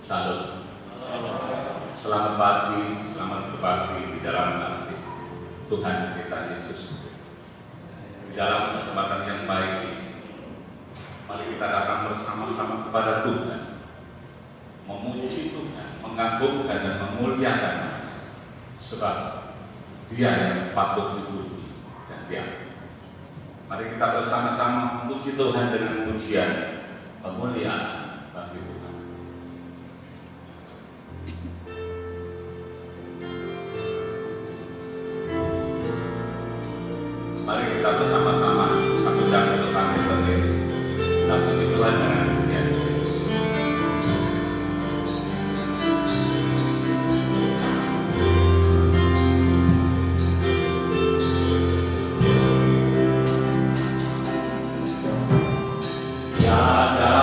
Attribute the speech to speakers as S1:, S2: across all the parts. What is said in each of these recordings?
S1: Salam. Selamat pagi, selamat berbagi di dalam kasih Tuhan kita Yesus. Di dalam kesempatan yang baik ini, mari kita datang bersama-sama kepada Tuhan, memuji Tuhan, mengagungkan dan memuliakan, sebab Dia yang patut dipuji dan diagungkan. Mari kita bersama-sama memuji Tuhan dengan pujian kemuliaan bagi Tuhan. Mari kita bersama-sama mengucap untuk kami sendiri. Kita puji Tuhan dengan pujian. Tiada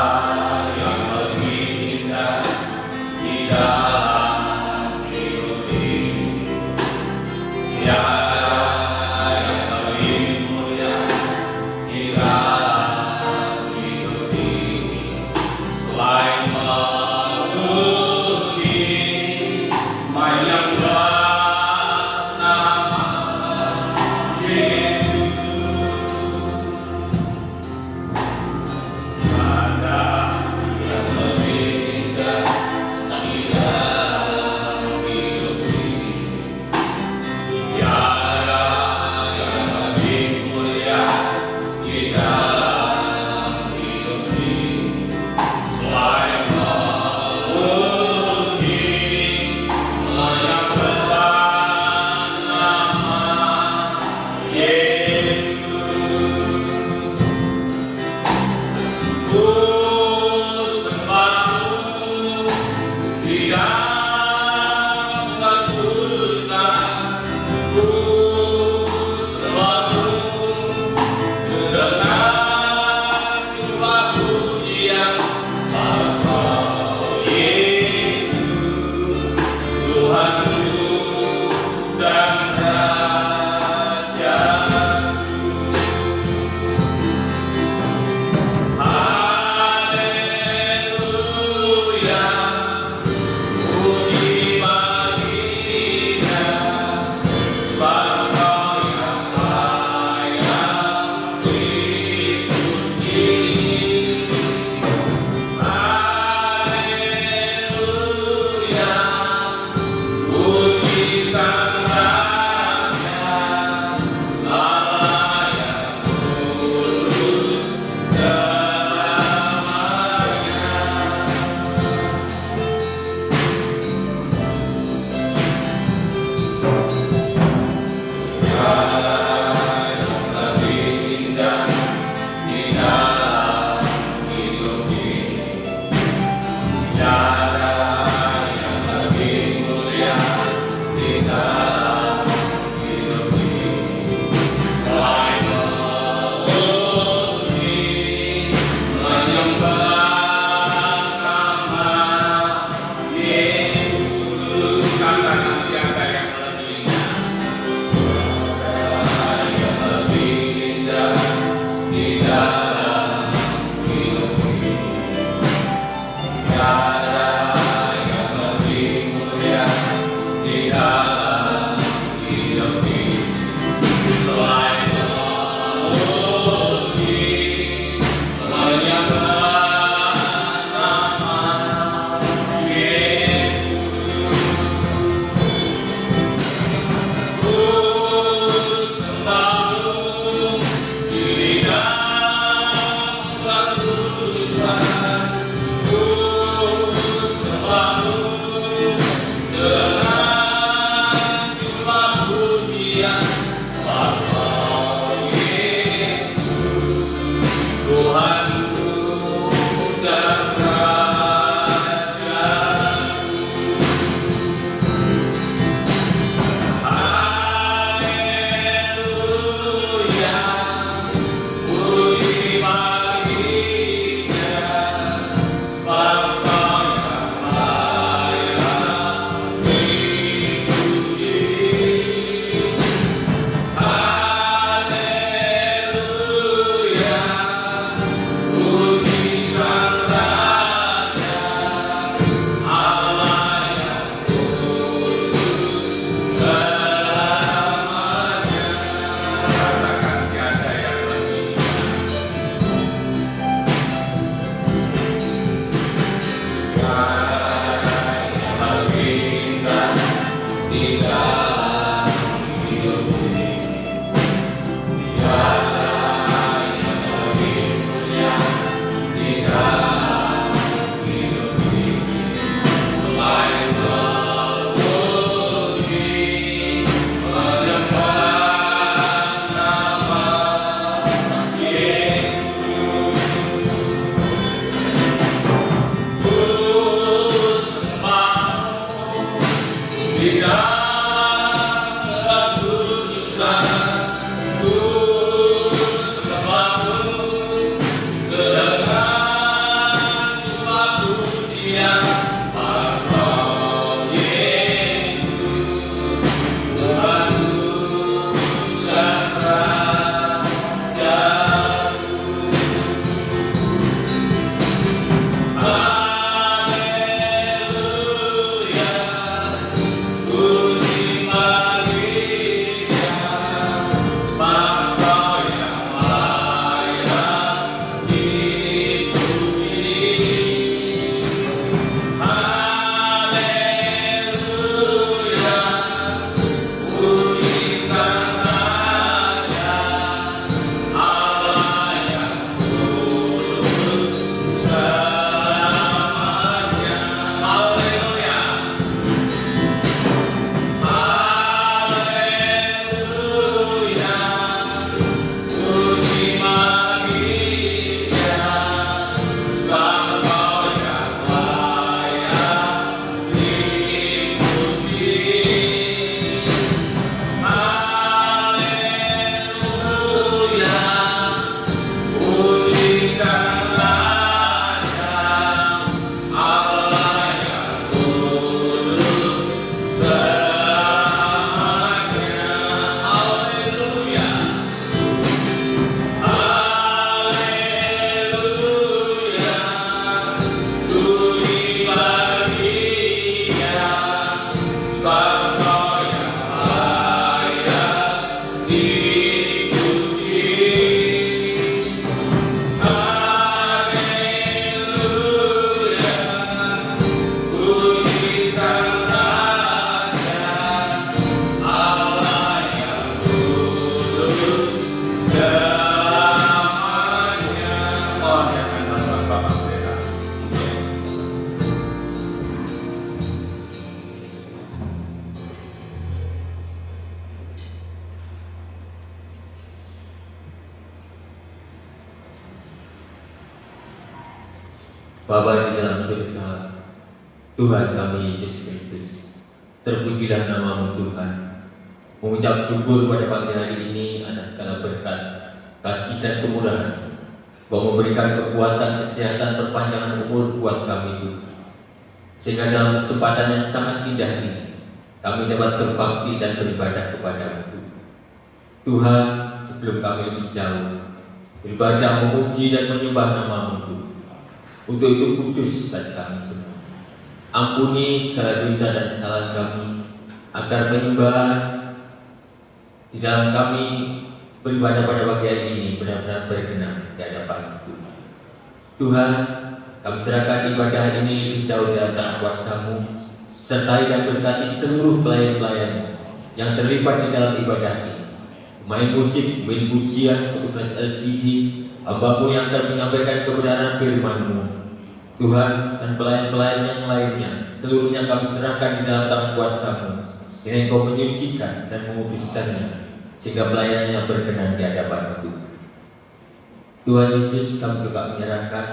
S2: Bapa di dalam surga, Tuhan kami Yesus Kristus, terpujilah nama-Mu Tuhan. Mengucap syukur pada pagi hari ini atas segala berkat, kasih dan kemurahan. Kau memberikan kekuatan, kesehatan, perpanjangan umur buat kami Tuhan. Sehingga dalam kesempatan yang sangat indah ini, kami dapat berbakti dan beribadah kepada-Mu Tuhan. Tuhan, sebelum kami lebih jauh beribadah, memuji dan menyembah nama-Mu Tuhan, untuk itu kudus bagi kami semua. Ampuni segala dosa dan kesalahan kami, agar penyembahan di dalam kami beribadah pada pagi hari ini benar-benar berkenan di hadapan Tuhan. Tuhan, kami serahkan ibadah ini lebih jauh dalam tangan kuasa-Mu, sertai dan berkati seluruh pelayan-pelayan-Mu yang terlibat di dalam ibadah ini. Pemain musik, pemain pujian, petugas LCD, hamba-Mu yang akan menyampaikan kebenaran firman-Mu, Tuhan, dan pelayan-pelayan yang lainnya, seluruhnya kami serahkan di dalam tangan kuasa-Mu, yang Engkau menyucikan dan menguduskannya, sehingga pelayanannya berkenan di hadapan-Mu Tuhan. Tuhan Yesus, kami juga menyerahkan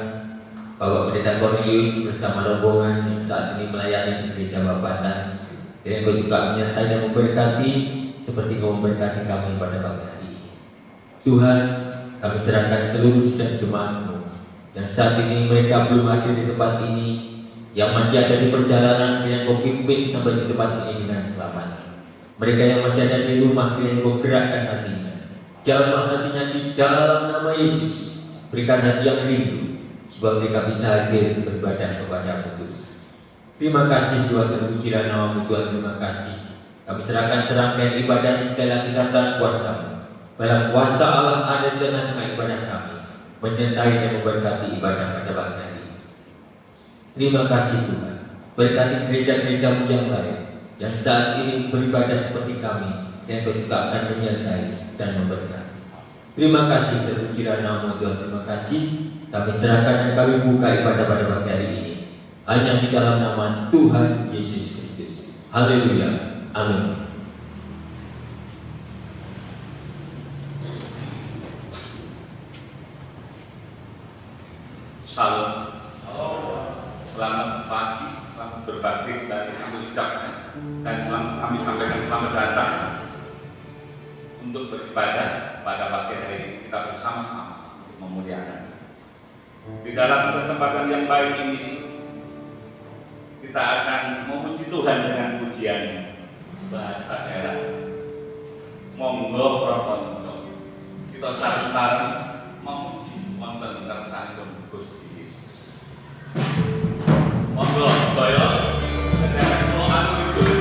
S2: Bapak Pendeta Cornelius bersama rombongan yang saat ini melayani di Gereja Bapatan, yang Engkau juga menyertai dan memberkati seperti Engkau memberkati kami pada pagi hari ini. Tuhan, kami serahkan seluruh sidang jemaat-Mu yang saat ini mereka belum hadir di tempat ini, yang masih ada di perjalanan, yang Kau pimpin sampai di tempat ini dengan selamat. Mereka yang masih ada di rumah, yang Kau gerakkan hatinya, jamah hatinya di dalam nama Yesus. Berikan hati yang rindu, supaya mereka bisa hadir beribadah kepada-Mu Tuhan. Terima kasih Tuhan, terpujilah nama-Mu Tuhan. Terima kasih. Kami serahkan serangkaian ibadah sekali lagi dalam kuasa-Mu. Dalam kuasa Allah ada di tengah-tengah ibadah kami, menyertai dan memberkati ibadah pada pagi hari ini. Terima kasih Tuhan. Berkati gereja-gereja-Mu yang lain yang saat ini beribadah seperti kami, yang Kau juga akan menyertai dan memberkati. Terima kasih, terpujilah nama Tuhan. Terima kasih. Kami serahkan dan kami buka ibadah pada pagi hari ini hanya di dalam nama Tuhan Yesus Kristus. Haleluya. Amin.
S1: Salam. Selamat pagi, selamat berbakti dari kami ucapkan, dan kami sampaikan selamat datang untuk beribadah pada pagi hari ini. Kita bersama-sama memuliakan. Di dalam kesempatan yang baik ini, kita akan memuji Tuhan dengan pujian bahasa daerah. Monggo proponco, kita sareng-sareng memuji wonten kersanipun Gusti Yesus. Monggo sedaya sedherek kula atur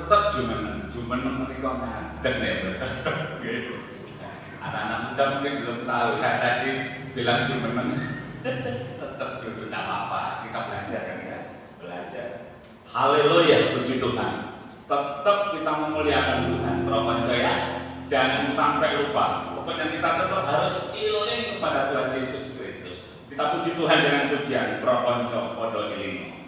S1: tetap jumeneng mereka ngadeg ya Bos. Anak-anak muda mungkin belum tahu, saya tadi bilang jumeneng tetap dulu, tidak apa-apa, kita belajar kan ya, belajar. Haleluya, puji Tuhan. Tetap kita memuliakan Tuhan, Romo ya. Jangan sampai lupa. Pokoknya kita tetap harus iling kepada Tuhan Yesus Kristus. Kita puji Tuhan dengan pujian Prokonco Podo Iling.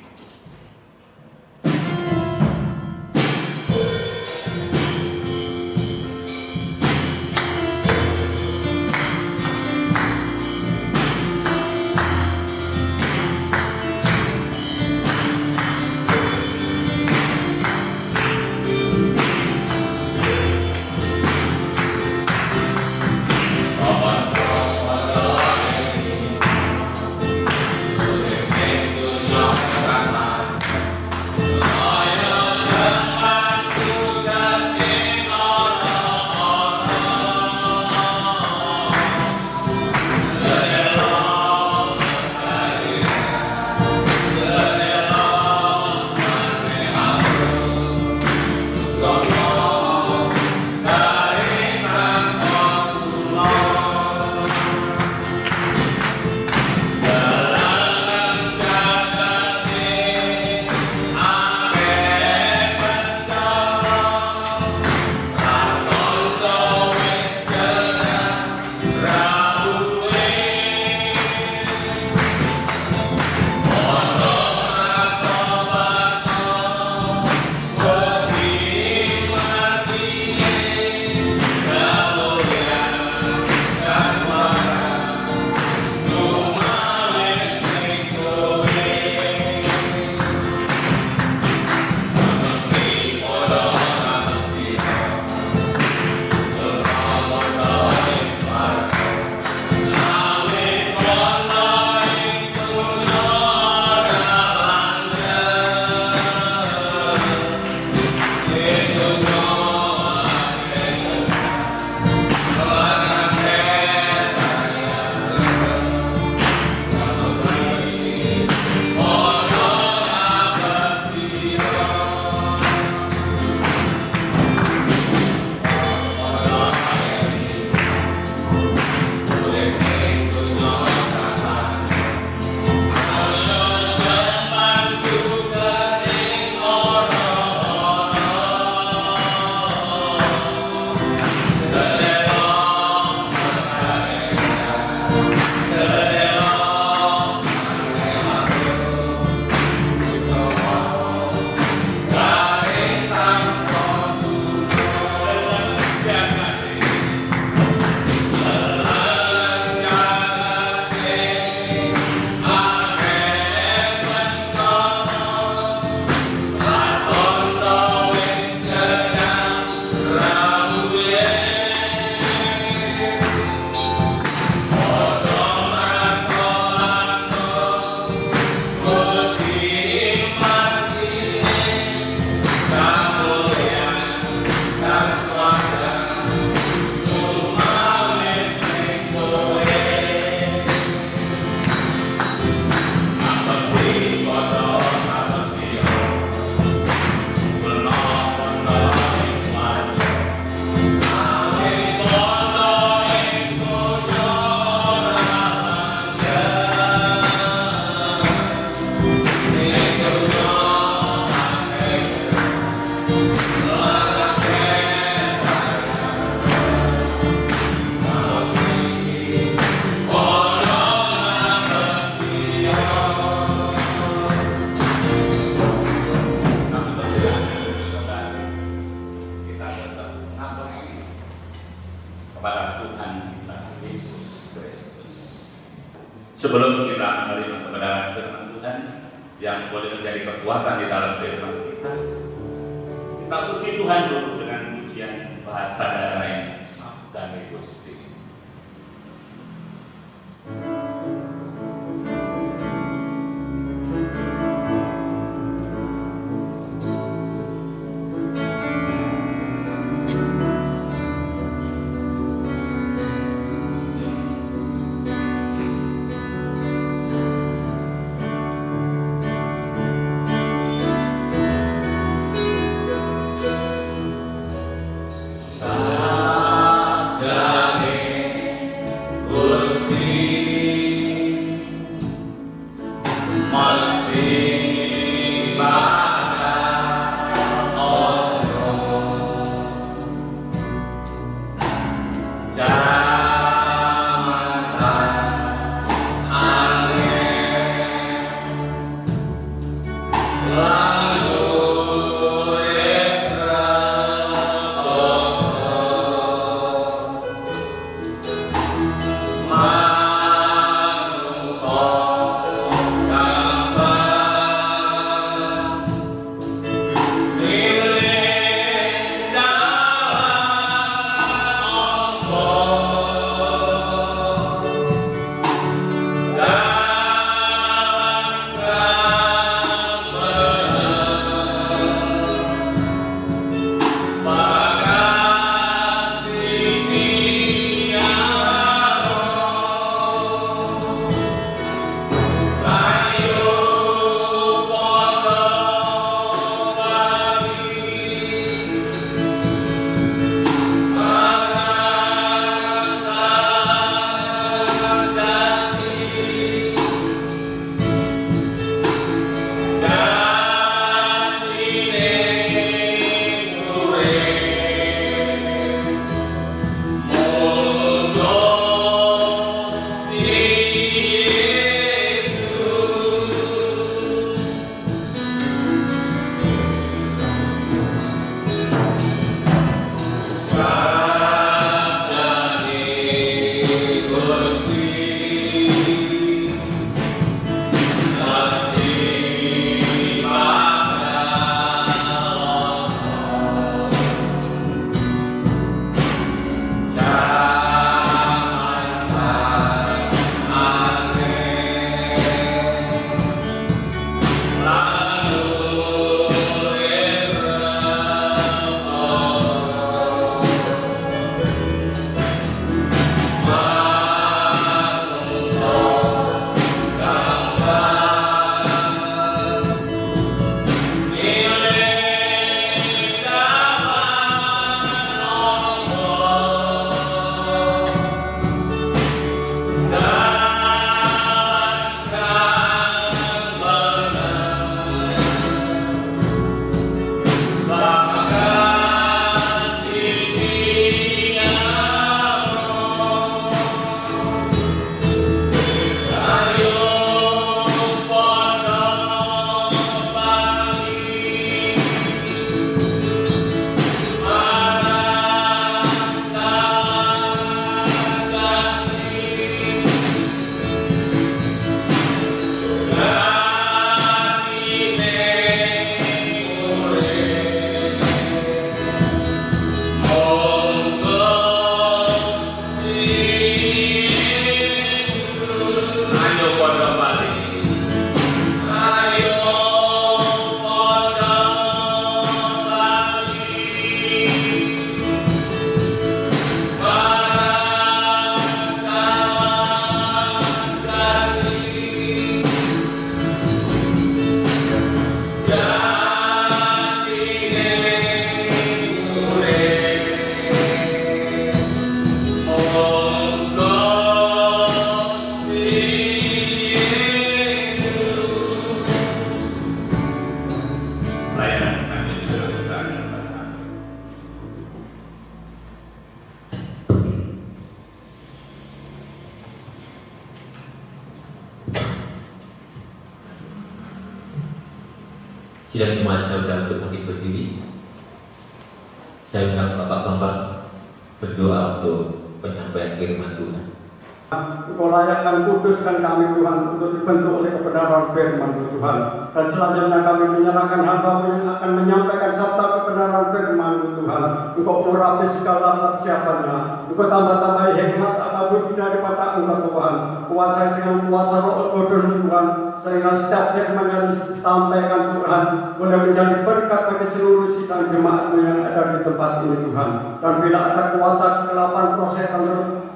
S1: Sebelum kita menerima kebenaran firman Tuhan yang boleh menjadi kekuatan di dalam firman kita puji Tuhan dulu dengan pujian bahasa daerah yang Sabda Gusti.
S2: Sidang jemaat saya undang untuk bangkit berdiri. Saya undang Bapak Bambang berdoa untuk penyampaian firman Tuhan.
S3: Engkau layakkan kuduskan kami Tuhan untuk dibentuk oleh kebenaran firman Tuhan. Dan selanjutnya kami menyerahkan hamba yang akan menyampaikan sabda kebenaran firman Tuhan. Engkau urapi segala persiapannya. Engkau tambah-tambahi hikmat apapun daripada Engkau Tuhan. Kuasai dengan kuasa Roh Kudus Tuhan, sehingga setiap firman yang disampaikan Tuhan boleh menjadi berkat bagi seluruh sidang jemaat yang ada di tempat ini Tuhan. Dan bila ada kuasa kegelapan setan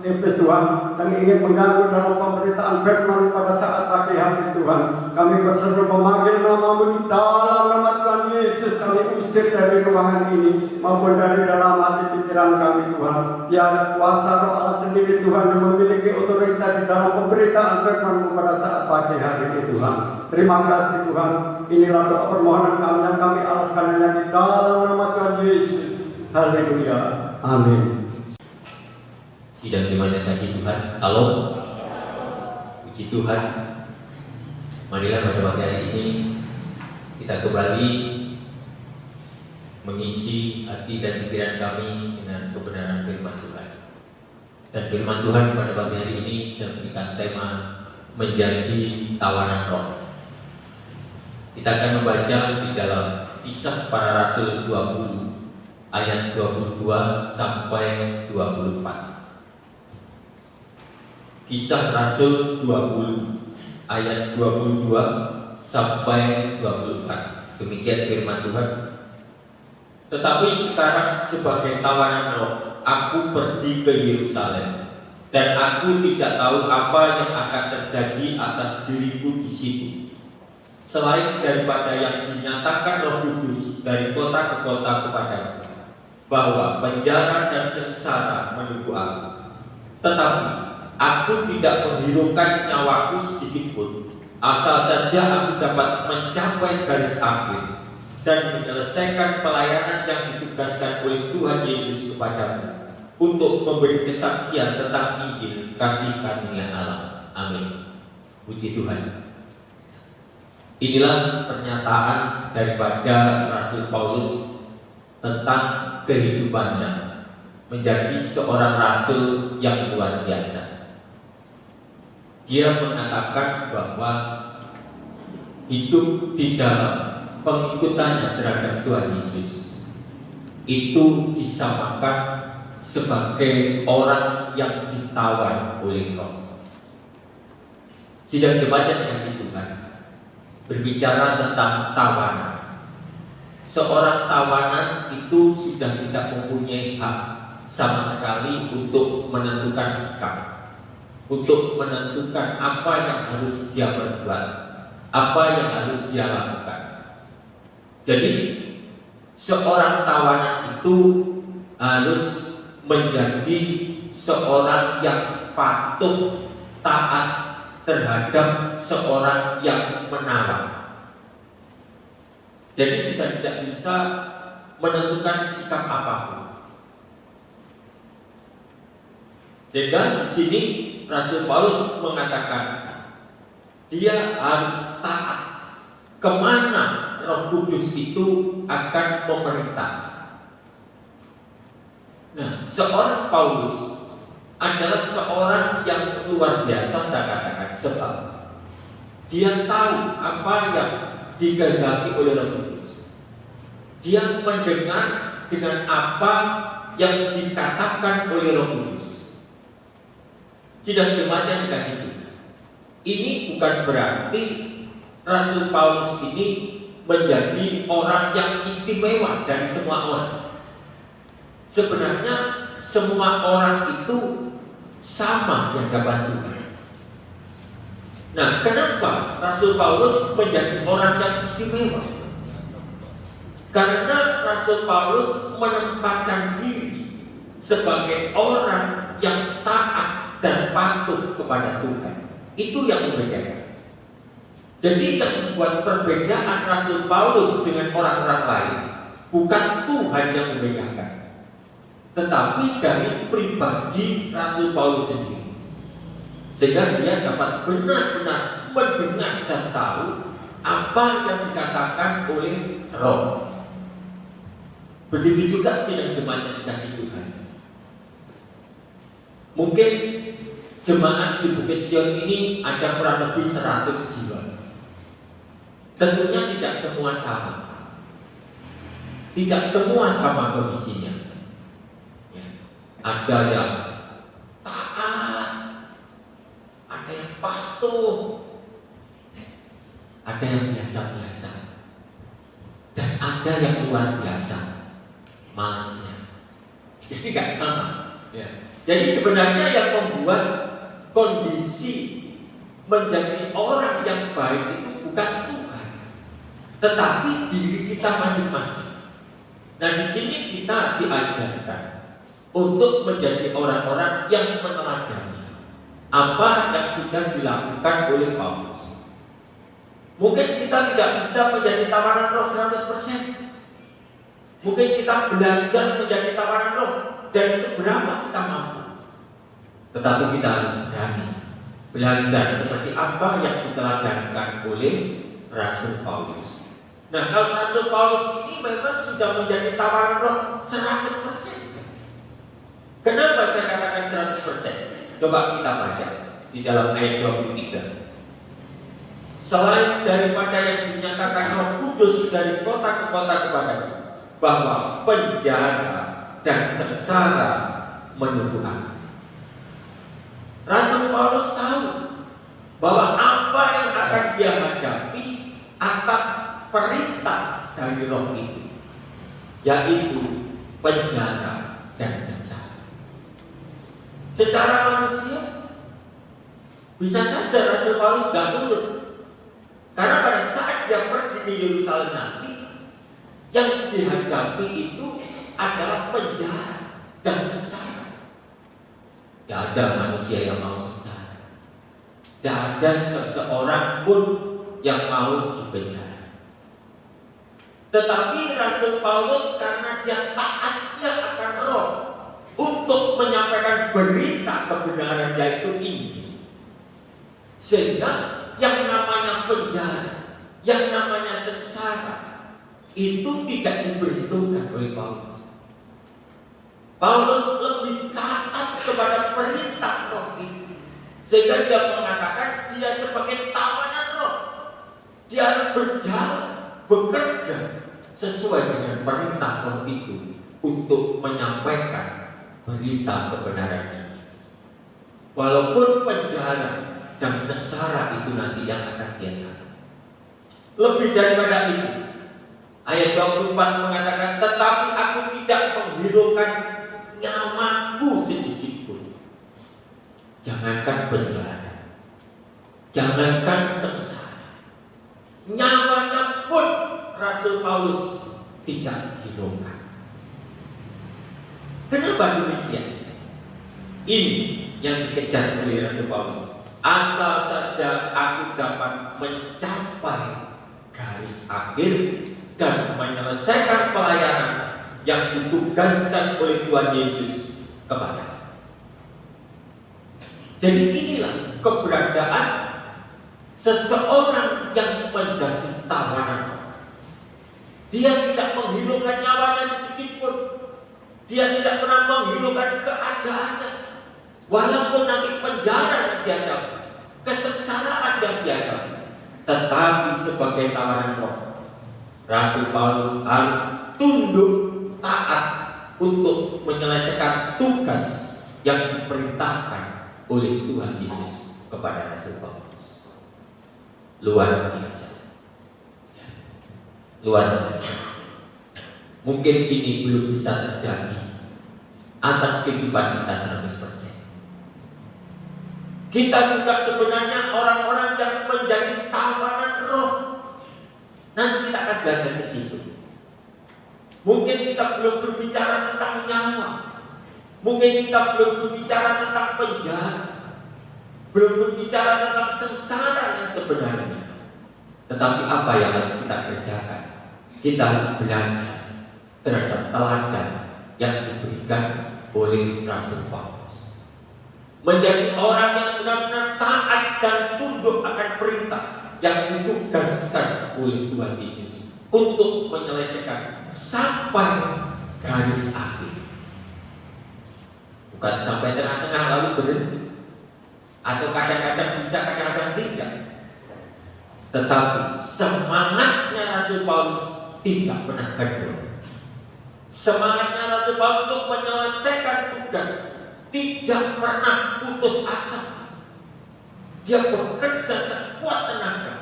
S3: iblis Tuhan yang ingin mengganggu dalam pemberitaan firman pada saat pagi hari Tuhan, kami berseru memanggil nama-Mu di dalam nama Tuhan Yesus. Kami usir dari ruangan ini maupun dari dalam hati pikiran kami Tuhan. Tiada kuasa Roh Allah sendiri Tuhan yang memiliki otoritas di dalam pemberitaan firman-Mu pada saat pagi hari ini Tuhan. Terima kasih Tuhan. Inilah doa permohonan kami yang kami alaskan hanya di dalam nama Tuhan Yesus. Haleluya. Amin.
S2: Sidang jemaat yang kasih Tuhan, salam, puji Tuhan. Marilah pada pagi hari ini kita kembali mengisi hati dan pikiran kami dengan kebenaran firman Tuhan. Dan firman Tuhan pada pagi hari ini saya berikan tema menjadi tawanan roh. Kita akan membaca di dalam Kisah Para Rasul 20 ayat 22 sampai 24. Kisah Rasul 20 ayat 22 sampai 24. Demikian firman Tuhan. Tetapi sekarang sebagai tawanan roh, aku pergi ke Yerusalem, dan aku tidak tahu apa yang akan terjadi atas diriku di situ, selain daripada yang dinyatakan Roh Kudus dari kota ke kota kepadaku, bahwa penjara dan sengsara menunggu aku. Tetapi aku tidak menghiraukan nyawaku sedikit pun, asal saja aku dapat mencapai garis akhir dan menyelesaikan pelayanan yang ditugaskan oleh Tuhan Yesus kepadamu untuk memberi kesaksian tentang Injil kasih karunia Allah. Amin. Puji Tuhan. Inilah pernyataan daripada Rasul Paulus tentang kehidupannya menjadi seorang rasul yang luar biasa. Dia mengatakan bahwa hidup di dalam pengikutannya terhadap Tuhan Yesus itu disamakan sebagai orang yang ditawan oleh Roh. Sidang jemaat yang dikasihi Tuhan, berbicara tentang tawanan. Seorang tawanan itu sudah tidak mempunyai hak sama sekali untuk menentukan sikap, untuk menentukan apa yang harus dia berbuat, apa yang harus dia lakukan. Jadi seorang tawanan itu harus menjadi seorang yang patuh taat terhadap seorang yang menawan. Jadi sudah tidak bisa menentukan sikap apapun. Sehingga di sini Rasul Paulus mengatakan dia harus taat kemana Roh Kudus itu akan memerintah. Nah, seorang Paulus adalah seorang yang luar biasa, saya katakan, sebab dia tahu apa yang dikehendaki oleh Roh Kudus. Dia mendengar dengan apa yang dikatakan oleh Roh Kudus. Sidang jemaat yang dikasihi Tuhan, ini bukan berarti Rasul Paulus ini menjadi orang yang istimewa dari semua orang. Sebenarnya semua orang itu sama di hadapan Tuhan. Nah, kenapa Rasul Paulus menjadi orang yang istimewa? Karena Rasul Paulus menempatkan diri sebagai orang yang taat dan patuh kepada Tuhan. Itu yang membedakan. Jadi yang membuat perbedaan Rasul Paulus dengan orang-orang lain bukan Tuhan yang membedakan, tetapi dari pribadi Rasul Paulus sendiri. Sehingga dia dapat benar-benar mendengar dan tahu apa yang dikatakan oleh Roh. Begitu juga sidang jemaat yang dikasih Tuhan. Mungkin jemaat di Bukit Sion ini ada kurang lebih 100 jiwa. Tentunya tidak semua sama. Tidak semua sama kondisinya. Ya. Ada yang taat, ada yang patuh, ada yang biasa-biasa, dan ada yang luar biasa, malasnya. Jadi gak sama. Ya. Jadi sebenarnya yang membuat kondisi menjadi orang yang baik itu bukan Tuhan, tetapi diri kita masing-masing. Nah, di sini kita diajarkan untuk menjadi orang-orang yang meneladani apa yang sudah dilakukan oleh Paulus. Mungkin kita tidak bisa menjadi tawanan roh 100%. Mungkin kita belajar menjadi tawanan roh dan seberapa kita mampu. Tetapi kita harus berani belajar seperti apa yang diteladankan oleh Rasul Paulus. Nah, kalau Rasul Paulus ini memang sudah menjadi tawanan roh 100%. Kenapa saya katakan 100%? Coba kita baca di dalam ayat 23. Selain daripada yang dinyatakan Roh Kudus dari kota ke kota kepadaku, bahwa penjara dan sengsara menunggu aku. Rasul Paulus tahu bahwa apa yang akan dia hadapi atas perintah dari Roh itu, yaitu penjara dan sengsara. Secara manusia bisa saja Rasul Paulus gak nurut, karena pada saat dia pergi ke Yerusalem nanti, yang dihadapi itu adalah penjara dan sengsara. Tidak ada manusia yang mau sengsara. Tidak ada seseorang pun yang mau dipenjara. Tetapi Rasul Paulus karena dia taatnya akan Roh untuk menyampaikan berita kebenaran yaitu Injil, sehingga yang namanya penjara, yang namanya sengsara itu tidak diperhitungkan oleh Paulus. Paulus lebih taat kepada perintah Roh itu, sehingga dia mengatakan dia sebagai tawanan Roh, dia harus berjalan, bekerja sesuai dengan perintah Roh itu untuk menyampaikan berita kebenaran ini. Walaupun penjara dan sengsara itu nanti yang akan dia dapat. Lebih daripada itu, ayat 24 mengatakan, tetapi aku tidak menghiraukan nyamaku sedikit pun. Jangankan penjara, jangankan sengsara, nyawanya pun Rasul Paulus tidak hiraukan. Kenapa demikian? Ini yang dikejar oleh Rasul Paulus. Asal saja aku dapat mencapai garis akhir dan menyelesaikan pelayanan yang ditugaskan oleh Tuhan Yesus kepada. Jadi inilah keberadaan seseorang yang menjadi tawanan. Dia tidak menghiraukan nyawanya sedikit pun. Dia tidak pernah menghiraukan keadaannya. Walaupun nanti penjara yang dihadapi, kesengsaraan yang dihadapi, tetapi sebagai tawanan Roh, Rasul Paulus harus tunduk taat untuk menyelesaikan tugas yang diperintahkan oleh Tuhan Yesus kepada Rasul Paulus. Luar biasa. Luar biasa. Mungkin ini belum bisa terjadi atas kehidupan kita 100%. Kita juga sebenarnya orang-orang yang menjadi tawanan Roh. Nanti kita akan belajar ke situ. Mungkin kita belum berbicara tentang nyawa, mungkin kita belum berbicara tentang penjara, belum berbicara tentang sengsara yang sebenarnya. Tetapi apa yang harus kita kerjakan? Kita harus belajar terhadap teladan yang diberikan oleh Rasul Paulus. Menjadi orang yang benar-benar taat dan tunduk akan perintah yang ditugaskan oleh Tuhan Yesus untuk menyelesaikan sampai garis akhir. Bukan sampai tengah-tengah lalu berhenti, atau kadang-kadang bisa, kadang-kadang tidak. Tetapi semangatnya Rasul Paulus tidak pernah kendor. Semangatnya Rasul Paulus untuk menyelesaikan tugas tidak pernah putus asa. Dia bekerja sekuat tenaga.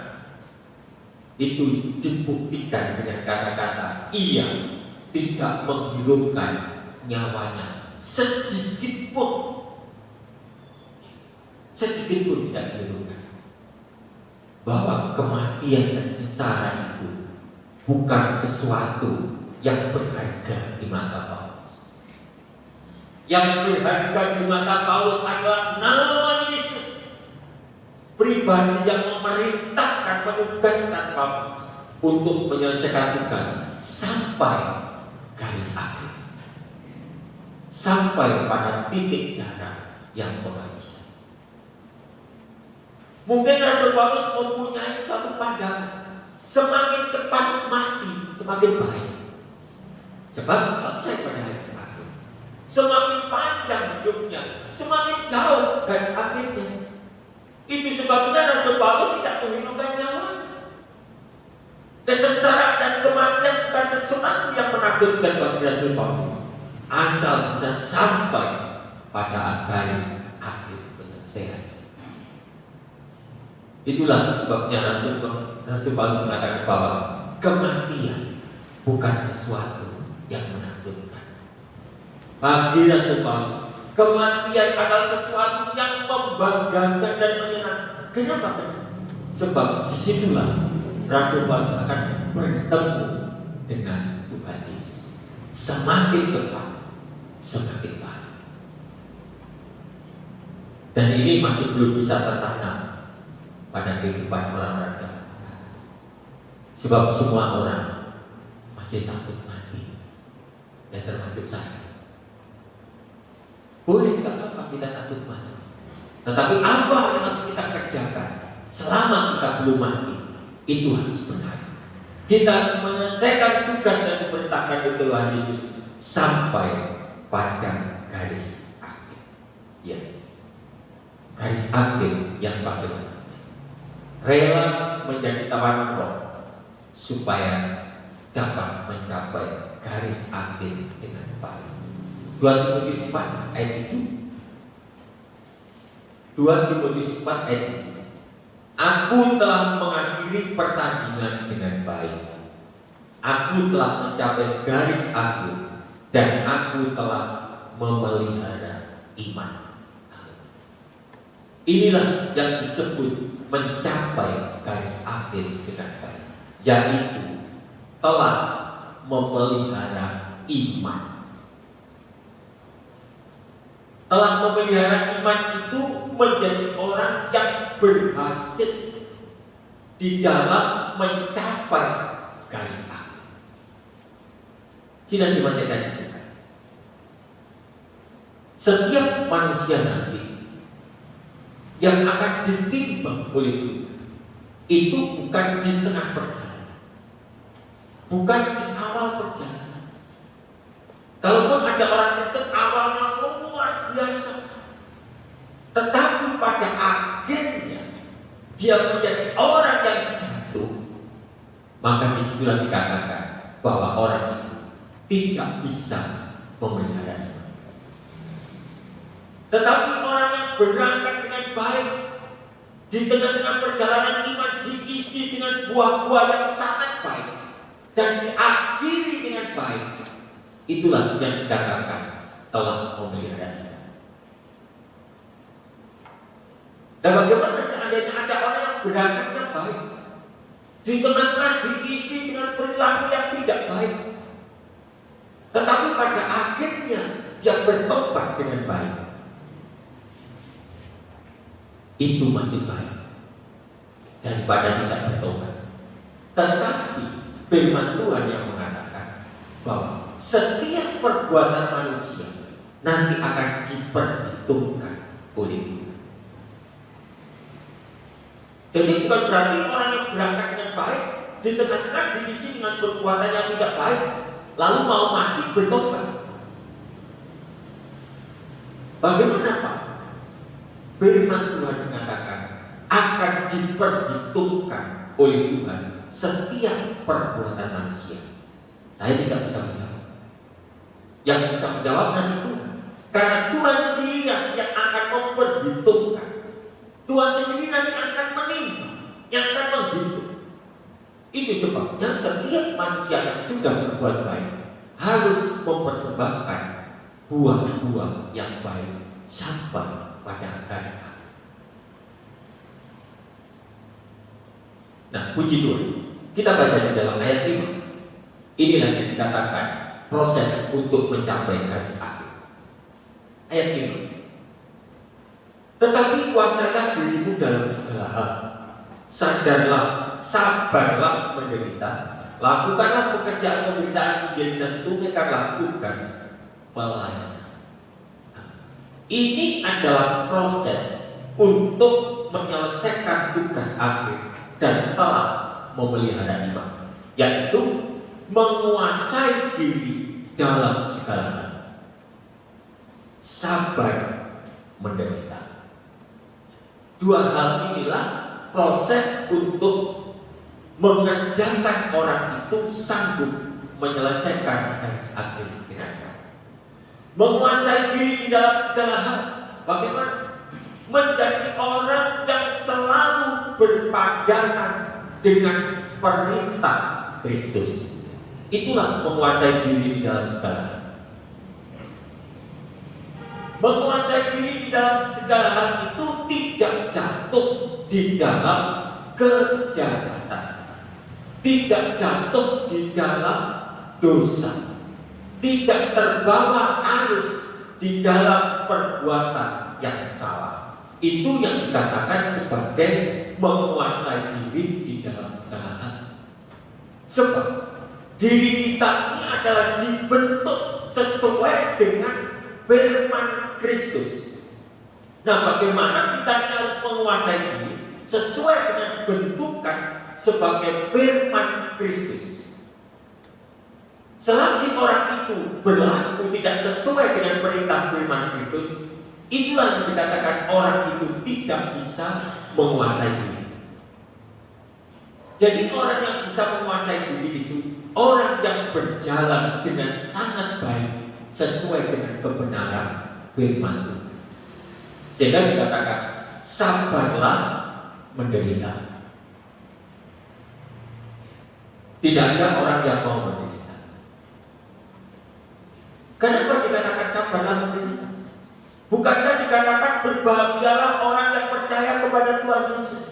S2: Itu dibuktikan dengan kata-kata ia tidak menghiraukan nyawanya sedikit pun tidak dihiraukan. Bahwa kematian dan sengsara itu bukan sesuatu yang berharga di mata Paulus. Yang berharga di mata Paulus adalah nama Yesus, pribadi yang memerintahkan, menugaskan Paulus untuk menyelesaikan tugas sampai garis akhir, sampai pada titik darah yang penghabisan. Mungkin Rasul Paulus mempunyai suatu pandangan, semakin cepat mati semakin baik, sebab selesai pada garis akhir. Semakin panjang hidupnya, semakin jauh garis akhirnya. Itu sebabnya Rasul Paulus tidak menghilangkan nyawanya. Kesengsaraan dan kematian bukan sesuatu yang menakutkan bagi Rasul Paulus, asal bisa sampai pada garis akhir penyelesaian. Itulah sebabnya Rasul Paulus mengatakan bahwa kematian bukan sesuatu yang menakutkan. Bagi Rasul Paulus, kematian adalah sesuatu yang membanggakan dan menyenangkan. Kenapa? Sebab disitulah Rasul Paulus akan bertemu dengan Tuhan Yesus. Semakin cepat, semakin baik. Dan ini masih belum bisa tertanam pada kehidupan orang-orang zaman sekarang. Sebab semua orang masih takut mati, ya termasuk saya. Boleh tak apa kita takut mati, tetapi apa yang harus kita kerjakan selama kita belum mati, itu harus benar. Kita harus menyelesaikan tugas yang diperintahkan oleh Tuhan Yesus sampai pada garis akhir. Ya, garis akhir yang bagaimana? Rela menjadi tawanan roh supaya dapat mencapai garis akhir dengan baik. 2 Timotius 4 ayat 7. 2 Timotius 4 ayat 7. Aku telah mengakhiri pertandingan dengan baik. Aku telah mencapai garis akhir dan aku telah memelihara iman. Inilah yang disebut mencapai garis akhir dengan baik, yaitu telah memelihara iman. Telah memelihara iman itu menjadi orang yang berhasil di dalam mencapai garis akhir. Sidang jemaat yang kasih Tuhan, setiap manusia nanti yang akan ditimbang oleh Tuhan itu bukan di tengah perjalanan, bukan di awal perjalanan. Kalaupun ada orang Kristen awalnya luar biasa, tetapi pada akhirnya dia menjadi orang yang jatuh, maka disitulah dikatakan bahwa orang itu tidak bisa memelihara iman. Tetapi orang yang berangkat dengan baik, di tengah-tengah perjalanan iman diisi dengan buah-buah yang sangat baik dan diakhiri dengan baik, itulah yang dikatakan telah memelihara iman. Dan bagaimana seandainya ada orang yang berangkatnya baik, di tengah-tengah diisi dengan perilaku yang tidak baik, tetapi pada akhirnya dia bertobat dengan baik, itu masih baik daripada tidak bertobat. Tetapi firman Tuhan yang mengatakan bahwa setiap perbuatan manusia nanti akan diperhitungkan oleh Tuhan. Jadi bukan berarti orang yang berangkat dengan baik di tengah-tengah diisi dengan perbuatan yang tidak baik, lalu mau mati bertobat. Bagaimana Pak? Firman Tuhan mengatakan akan diperhitungkan oleh Tuhan setiap perbuatan manusia. Saya tidak bisa menjawab. Yang bisa menjawab nanti Tuhan. Karena Tuhan sendiri yang akan memperhitungkan. Tuhan sendiri nanti akan menimbang, yang akan menghitung. Itu sebabnya setiap manusia yang sudah berbuat baik harus mempersembahkan buah-buah yang baik sampai pada garis akhir. Nah, puji Tuhan. Kita baca di dalam ayat 5. Inilah yang dikatakan proses untuk mencapai garis akhir. Ayat 5. Tetapi kuasailah dirimu dalam segala hal. Sadarlah, sabarlah menderita. Lakukanlah pekerjaan pemberitaan Injil dan tunaikanlah tugas pelayanan. Ini adalah proses untuk menyelesaikan tugas akhir dan telah memelihara iman, yaitu menguasai diri dalam segala hal. Sabar menderita. Dua hal inilah proses untuk mengerjakan orang itu sanggup menyelesaikan garis akhir dengan baik. Menguasai diri di dalam segala hal. Bagaimana? Menjadi orang yang selalu berpadangan dengan perintah Kristus. Itulah menguasai diri di dalam segala hal. Menguasai diri di dalam segala hal itu tidak jatuh di dalam kejahatan, tidak jatuh di dalam dosa, tidak terbawa arus di dalam perbuatan yang salah. Itu yang dikatakan sebagai menguasai diri di dalam segala hal. Sebab diri kita ini adalah dibentuk sesuai dengan firman Kristus. Nah, bagaimana kita harus menguasai diri sesuai dengan bentukan sebagai firman Kristus? Selagi orang itu berlaku tidak sesuai dengan perintah firman Kristus, itulah yang dikatakan orang itu tidak bisa menguasai diri. Jadi orang yang bisa menguasai diri itu orang yang berjalan dengan sangat baik sesuai dengan kebenaran firman Tuhan. Sehingga dikatakan sabarlah menderita. Tidak ada orang yang mau menderita. Kenapa dikatakan sabarlah menderita? Bukankah dikatakan berbahagialah orang yang percaya kepada Tuhan Yesus?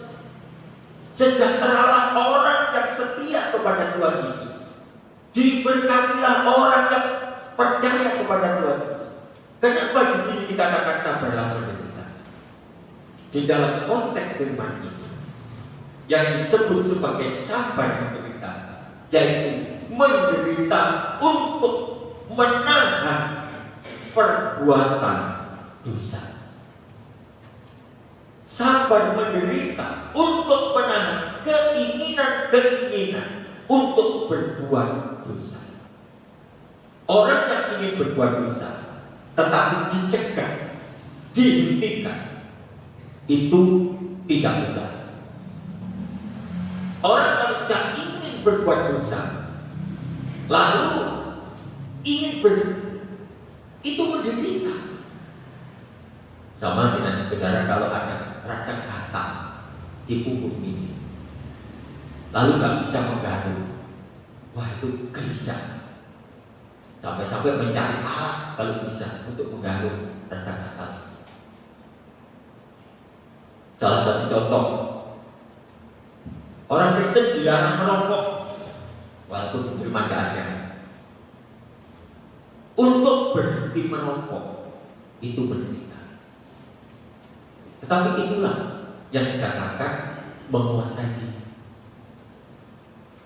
S2: Sejahteralah orang yang setia kepada Tuhan Yesus. Diberkatilah orang yang percaya kepada Tuhan Yesus. Kenapa di sini dikatakan sabarlah menderita? Di dalam konteks firman ini yang disebut sebagai sabar menderita, yaitu menderita untuk menahan perbuatan dosa. Sabar menderita untuk menahan keinginan-keinginan untuk berbuat dosa. Orang yang ingin berbuat dosa tetapi dicegah, dihentikan, itu tidak mudah. Orang kalau sudah ingin berbuat dosa lalu ingin berhenti, itu menderita. Sama dengan saudara kalau ada rasa gatal di punggung ini, lalu gak bisa menggaruk, wah itu gelisah. Sampai-sampai mencari alat kalau bisa untuk menggaruk rasa gatal. Salah satu contoh, orang Kristen dilarang merokok walaupun firman gak ada. Untuk berhenti merokok itu menderita. Tetapi itulah yang dikatakan menguasai diri.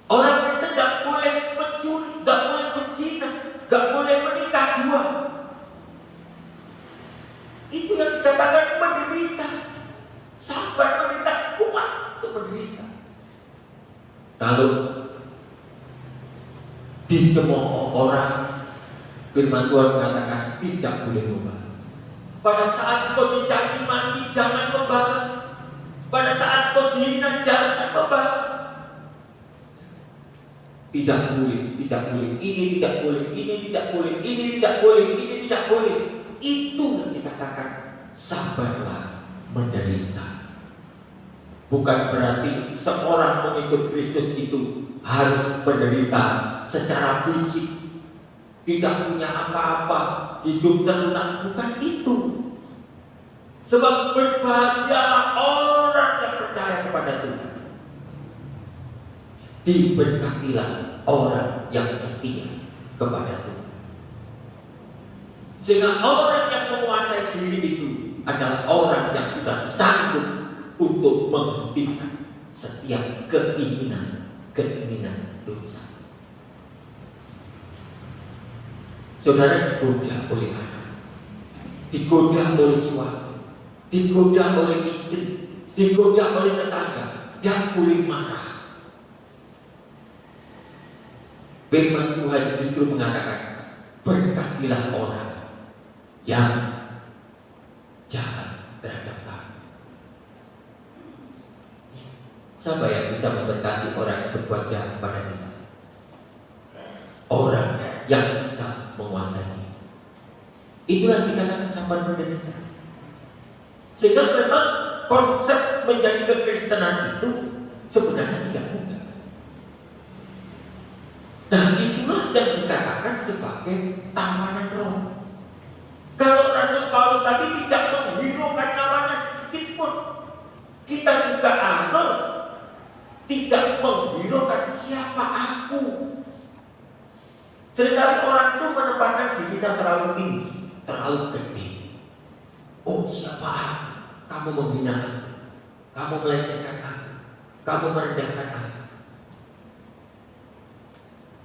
S2: Orang Kristen tidak boleh mencuri, tidak boleh berzina, tidak boleh menikah dua. Itu yang dikatakan menderita. Sabar menderita, kuat untuk Kalau dicemooh orang, firman Tuhan mengatakan tidak boleh membalas. Pada saat kau dicaci maki, jangan membalas. Pada saat kau dihina, jangan membalas. Tidak boleh, tidak boleh, ini tidak boleh, ini tidak boleh, ini tidak boleh, ini tidak boleh. Itu yang dikatakan sabarlah menderita. Bukan berarti seorang pengikut Kristus itu harus menderita secara fisik, tidak punya apa-apa, hidup terlunak. Bukan itu. Sebab berbahagialah orang yang percaya kepada Tuhan. Diberkatilah orang yang setia kepada Tuhan. Sehingga orang yang menguasai diri itu adalah orang yang sudah sanggup untuk menghentikan setiap keinginan dosa. Saudara digoda oleh anak, digoda oleh suami, digoda oleh istri, digoda oleh tetangga, yang boleh marah. Firman Tuhan justru mengatakan, berkatilah orang yang jahat terhadap kamu. Siapa yang bisa memberkati orang yang berbuat jahat pada kita? Orang yang bisa menguasai. Itulah yang dikatakan sabar menderita. Sehingga memang konsep menjadi kekristenan itu sebenarnya tidak mudah. Nah, itulah yang dikatakan sebagai tawanan roh. Kalau Rasul Paulus tadi tidak menghiraukan namanya sedikit pun, kita juga harus tidak menghiraukan siapa aku. Seringkali orang itu menempatkan dirinya terlalu tinggi, terlalu gede. Oh, siapa aku? Kamu menghina aku, kamu melecehkan aku, kamu merendahkan aku.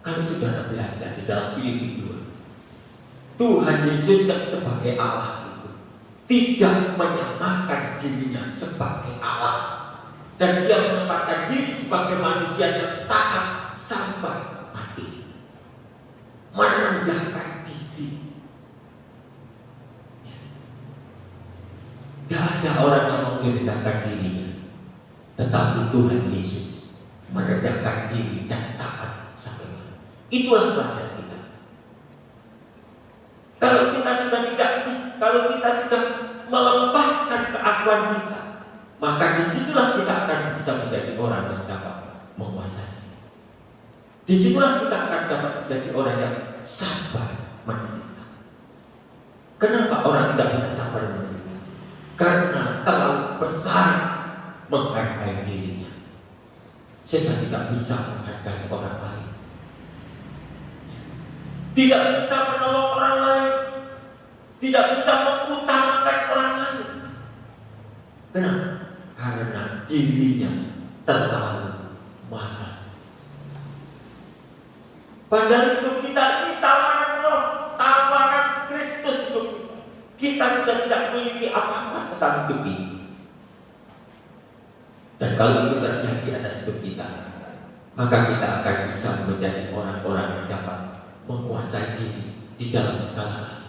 S2: Kalau saudara belajar di dalam Filipi 2, Tuhan Yesus sebagai Allah itu tidak menyamakan dirinya sebagai Allah, dan dia menempatkan diri sebagai manusia yang taat sampai mati, merendahkan diri. Tidak ada orang yang mau merendahkan dirinya, tetapi Tuhan Yesus merendahkan diri dan taat sampai mati. Itulah pelajaran kita. Kalau kita sudah melepaskan keakuan kita, maka disitulah kita akan bisa menjadi orang yang dapat menguasai. Disitulah kita akan dapat menjadi orang yang sabar menderita. Kenapa orang tidak bisa sabar menderita? Karena terlalu besar menghargai dirinya, sehingga tidak bisa menghargai orang lain. Tidak bisa menolong orang lain, tidak bisa mengutamakan orang lain. Kenapa? Karena dirinya terlalu mahal. Padahal hidup kita ini tawanan roh, tawanan Kristus hidup kita. Kita sudah tidak memiliki apa-apa tentang hidup ini. Dan kalau itu terjadi atas hidup kita, maka kita akan bisa menjadi orang-orang yang dapat menguasai diri di dalam segala hal.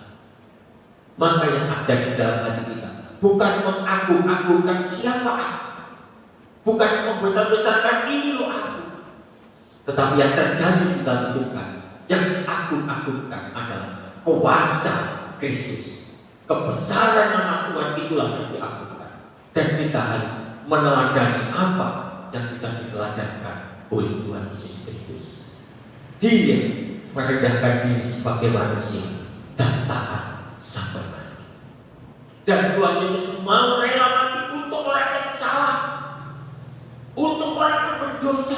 S2: Maka yang ada di dalam hati kita bukan mengagung-agungkan siapa aku, bukan membesar-besarkan ini loh aku, tetapi yang terjadi di dalam hidup kita, yang diagung-agungkan adalah kuasa Kristus. Kebesaran nama Tuhan itulah yang diagungkan, dan kita harus meneladani apa yang sudah diteladankan oleh Tuhan Yesus Kristus. Dia merendahkan diri sebagai manusia dan taat sampai mati. Dan Tuhan Yesus mau rela mati untuk orang yang salah, untuk orang yang berdosa.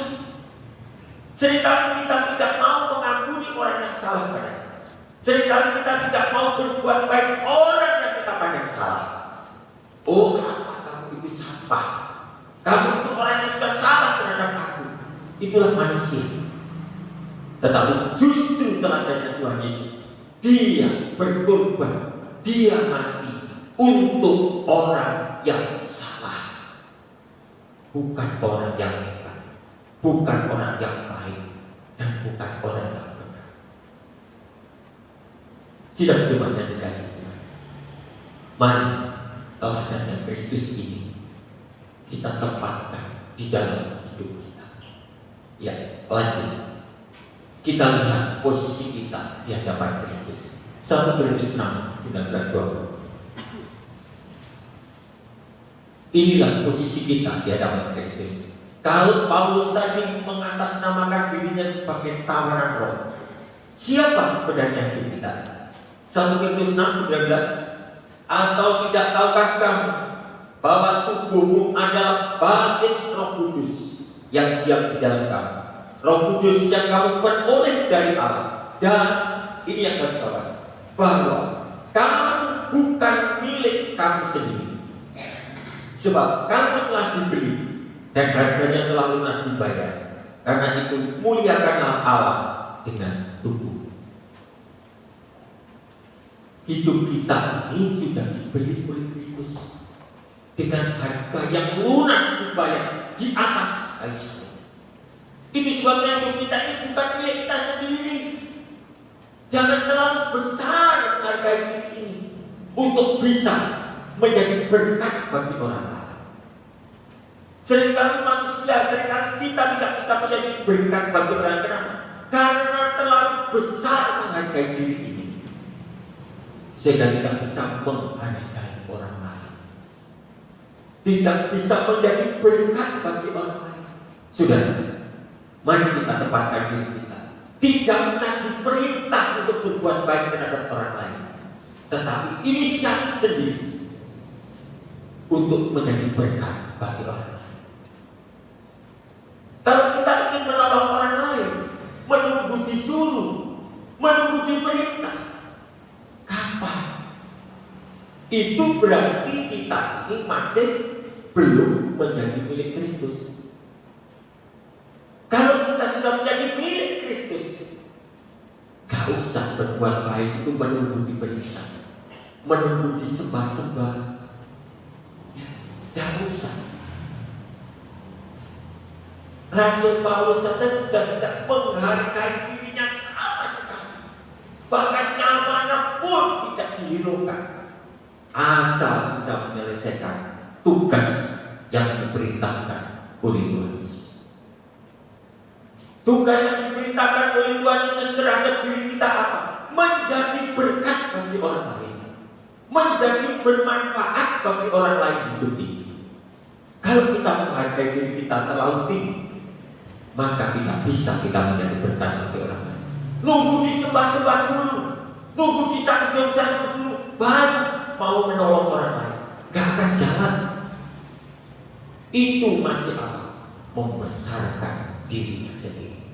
S2: Seringkali kita tidak mau mengampuni orang yang salah pada kita. Seringkali kita tidak mau berbuat baik orang yang kita pandang salah. Oh, apa kamu itu sampah? Kamu itu orang yang sudah salah terhadap aku. Itulah manusia. Tetapi justru teladannya Tuhan Yesus, dia berkorban, dia mati untuk orang yang salah, bukan orang yang hebat, bukan orang yang baik dan bukan orang yang benar. Sidang Jumat yang dikasih Tuhan, mari teladan Kristus ini kita tempatkan di dalam hidup kita. Ya, lanjut. Kita lihat posisi kita di hadapan Kristus. 1 Korintus 6, 19-20. Inilah posisi kita di hadapan Kristus. Kalau Paulus tadi mengatasnamakan dirinya sebagai tawanan roh, siapa sebenarnya hidup kita? 1 Korintus 6, 19. Atau tidak tahukah kamu bahwa tubuhmu adalah bait Roh Kudus yang diam di dalam kamu, Roh Kudus yang kamu peroleh dari Allah. Dan ini yang harus tahu, bahwa kamu bukan milik kamu sendiri, sebab kamu telah dibeli dan harganya telah lunas dibayar. Karena itu muliakanlah Allah dengan tubuh. Hidup kita ini sudah dibeli oleh Kristus dengan harga yang lunas dibayar di atas kayu salib. Ini sebabnya hidup kita ini bukan milik kita sendiri. Jangan terlalu besar menghargai diri ini untuk bisa menjadi berkat bagi orang lain. Seringkali manusia, seringkali kita tidak bisa menjadi berkat bagi orang lain karena terlalu besar menghargai diri ini, sehingga tidak bisa menghargai orang lain, tidak bisa menjadi berkat bagi orang lain. Saudara, mari kita tempatkan diri kita. Tidak usah diperintah untuk berbuat baik terhadap orang lain, tetapi inisiatif sendiri untuk menjadi berkat bagi orang lain. Kalau kita ingin menolong orang lain, menunggu disuruh, menunggu diperintah, kapan? Itu berarti kita ini masih belum menjadi milik Kristus. Kalau kita sudah menjadi milik Kristus, gak usah berbuat baik itu menunggu diperintah, menunggu disembah-sembah. Ya, gak usah. Rasul Paulus saja sudah tidak menghargai dirinya sama sekali, bahkan nyawanya pun tidak dihiraukan, asal bisa menyelesaikan tugas yang diperintahkan oleh Tuhan. Tugas yang diperintahkan oleh Tuhan Yesus terhadap diri kita apa? Menjadi berkat bagi orang lain, menjadi bermanfaat bagi orang lain hidup ini. Kalau kita menghargai diri kita terlalu tinggi, maka tidak bisa kita menjadi berkat bagi orang lain. Nunggu disembah-sembah dulu, nunggu disanjung-sanjung dulu, baru mau menolong orang lain, gak akan jalan. Itu masih apa? Membesarkan dirinya sendiri.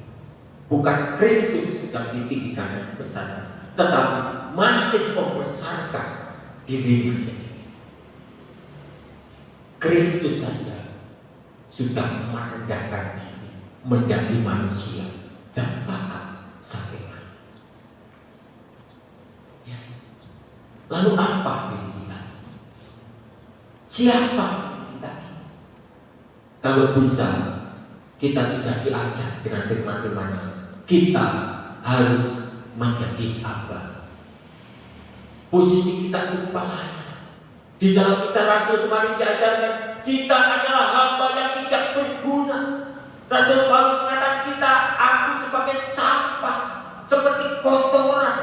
S2: Bukan Kristus yang ditinggikan dan besarkan, tetapi masih membesarkan dirinya sendiri. Kristus saja sudah merendahkan diri menjadi manusia dan taat sampai mati. Ya. Lalu apa diri kita? Siapa diri kita? Kalau bisa, kita sudah diajar dengan firman-firman-Nya. Kita harus menjadi hamba. Posisi kita itu pelayan. Di dalam kisah Rasul kemarin diajarkan, kita adalah hamba yang tidak berguna. Rasul Paulus mengatakan kita, aku sebagai sampah, seperti kotoran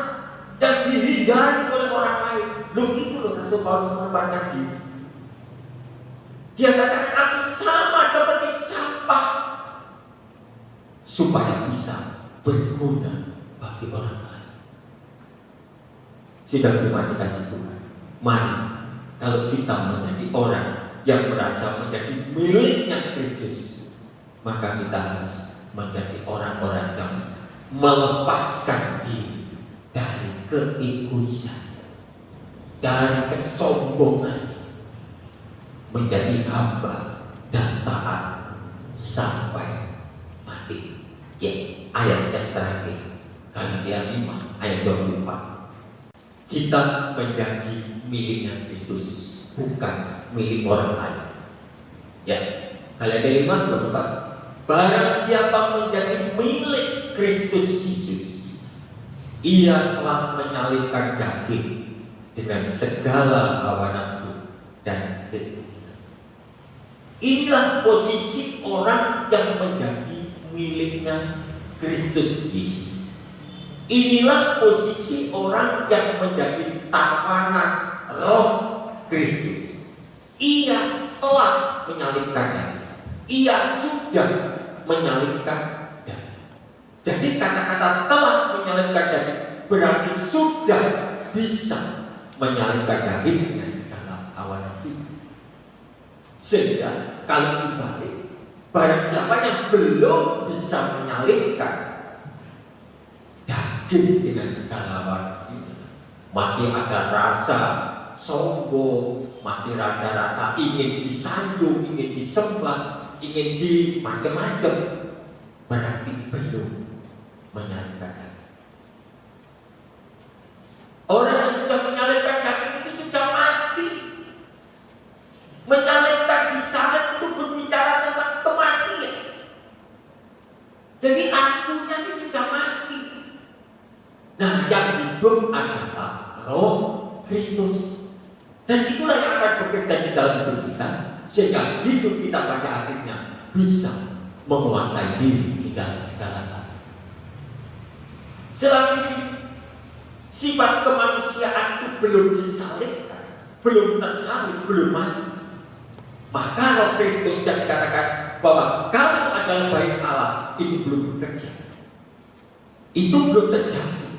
S2: yang dihindari oleh orang lain. Loh, itu loh Rasul Paulus menempatkan diri. Dia katakan aku sama seperti sampah, supaya bisa berguna bagi orang lain. Sidang Jumat dikasih Tuhan, mari kalau kita menjadi orang yang merasa menjadi miliknya Kristus, maka kita harus menjadi orang-orang yang melepaskan diri dari keegoisan, dari kesombongan, menjadi hamba dan taat sampai mati. Ya, ayat yang terakhir, Galatia 5 ayat 24. Kita menjadi miliknya Kristus, bukan milik orang lain. Ya, Galatia 5 24. barang siapa menjadi milik Kristus Yesus, ia telah menyalibkan daging dengan segala hawa nafsu dan keinginan. Inilah posisi orang yang menjadi miliknya Kristus Yesus. Inilah posisi orang yang menjadi tawanan roh Kristus. Ia telah menyalibkan daging. Ia sudah menyalibkan daging. Jadi kata-kata telah menyalibkan daging berarti sudah bisa menyalibkan daging dengan segala hawa nafsu. Sehingga kalau dibalik, barang siapa yang belum bisa menyalibkan daging dengan segala hawa nafsu, masih ada rasa sombong, masih ada rasa ingin disanjung, ingin disembah, ingin di macam-macam, berarti belum menyalibkan daging. Orang yang sudah menyalibkan daging itu sudah mati. Menyalibkan disalib itu berbicara tentang kematian. Jadi akunya ini sudah mati. Nah, yang hidup adalah roh Kristus. Dan itulah yang akan bekerja di dalam hidup kita, sehingga hidup kita pada akhirnya bisa menguasai diri di dalam segala hal. Selagi sifat kemanusiaan itu belum disalibkan, belum tersalib, belum mati, maka roh Kristus yang dikatakan bahwa kamu adalah bait Allah itu belum bekerja. Itu belum terjadi.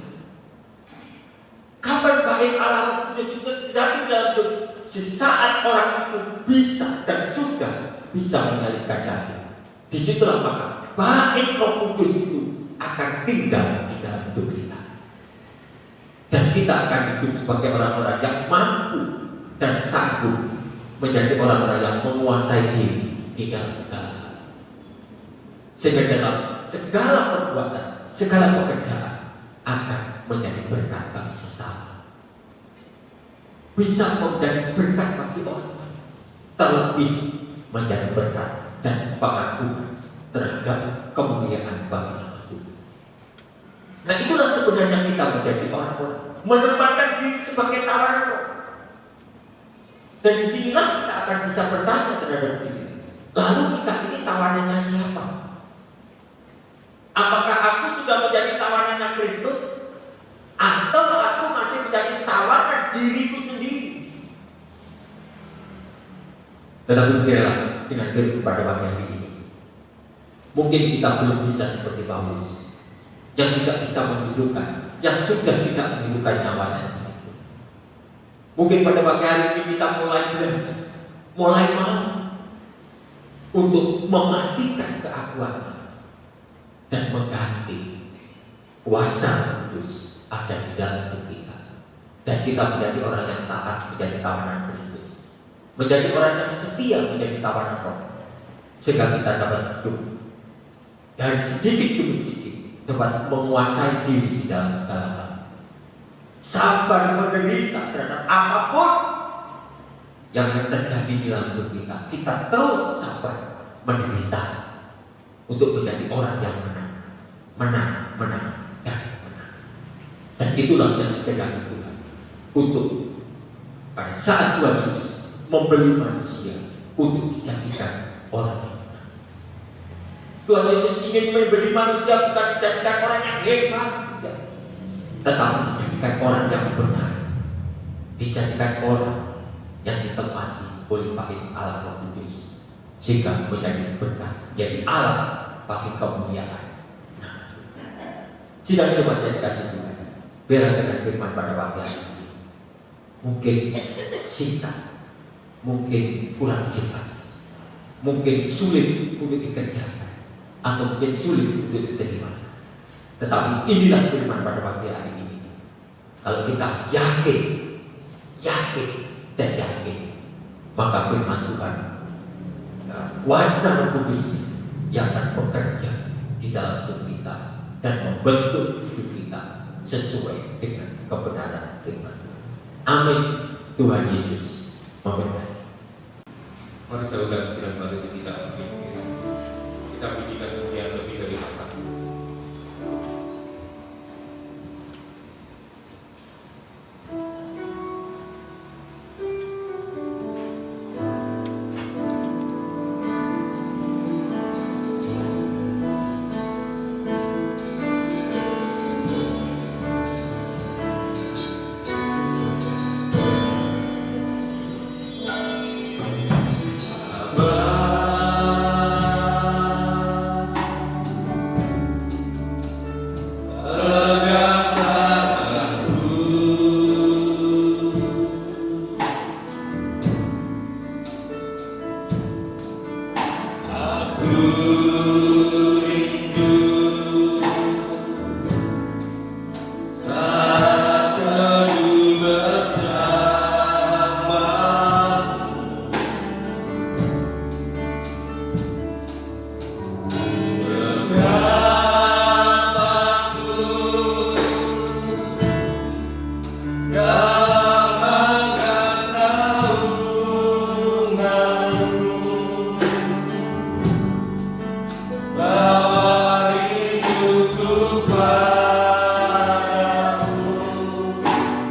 S2: Kapan bait Allah itu terjadi dalam hidup? Sesaat orang itu bisa dan sudah bisa menyalibkan daging. Disitulah maka bait Roh Kudus itu akan tinggal di dalam hidup kita. Dan kita akan hidup sebagai orang-orang yang mampu dan sanggup menjadi orang-orang yang menguasai diri di dalam segala hal. Sehingga dalam segala perbuatan, segala pekerjaan akan menjadi berkat bagi sesama. Bisa menjadi berkat bagi orang, terlebih menjadi berkat dan pengakuan terhadap kemuliaan bagi nama Tuhan. Nah, itulah sebenarnya kita menjadi orang-orang menempatkan diri sebagai tawanan roh. Dan disinilah kita akan bisa bertanya terhadap diri. Lalu kita ini tawanannya siapa? Apakah aku sudah menjadi tawanannya Kristus? Atau aku masih menjadi tawanan diriku sendiri? Tetapi biarlah dengan diri pada pagi hari ini, mungkin kita belum bisa seperti Paulus yang tidak bisa menghidupkan, yang sudah tidak menghidupkan nyawanya sendiri. Mungkin pada pagi hari ini kita mulai belajar, mulai mau untuk mematikan keakuannya dan mengganti kuasa kudus ada di dalam hidup kita. Dan kita menjadi orang yang taat, menjadi tawanan Kristus, menjadi orang yang setia, menjadi tawanan Roh, sehingga kita dapat hidup dan sedikit demi sedikit dapat menguasai diri di dalam segala hal. Sabar menderita terhadap apapun yang terjadi di dalam hidup kita. Kita terus sabar menderita untuk menjadi orang yang menang, dan menang. Dan itulah yang dikehendaki Tuhan untuk pada saat Tuhan Yesus membeli manusia untuk dijadikan orang yang menang. Tuhan Yesus ingin membeli manusia bukan dijadikan orang yang hebat, tidak, tetapi dijadikan orang yang benar, dijadikan orang yang ditempati oleh bait Allah Roh Kudus, sehingga menjadi berkat, jadi Allah bagi kemuliaan. Sidang jemaat yang dikasih Tuhan, biarlah dengan firman pada pagi hari ini mungkin singkat, mungkin kurang jelas, mungkin sulit untuk dikerjakan, atau mungkin sulit untuk diterima. Tetapi inilah firman pada pagi hari ini. Kalau kita yakin dan yakin, maka firman Tuhan, kuasa Roh Kudus yang akan bekerja di dalam hidup kita dan membentuk hidup kita sesuai dengan kebenaran firman Tuhan. Amin. Tuhan Yesus memberkati.
S1: Mari saudara kita balik kita pujikan
S2: dalam hangat naunganmu, bawa rinduku padamu,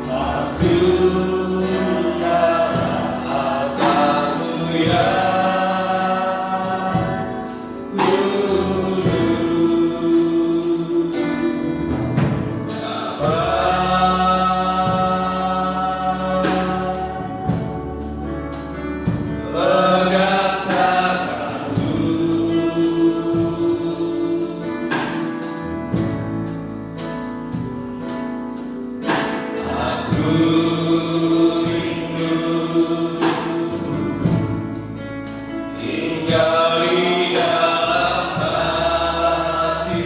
S2: masukkanlah altarmu yang tinggal di dalam hatimu,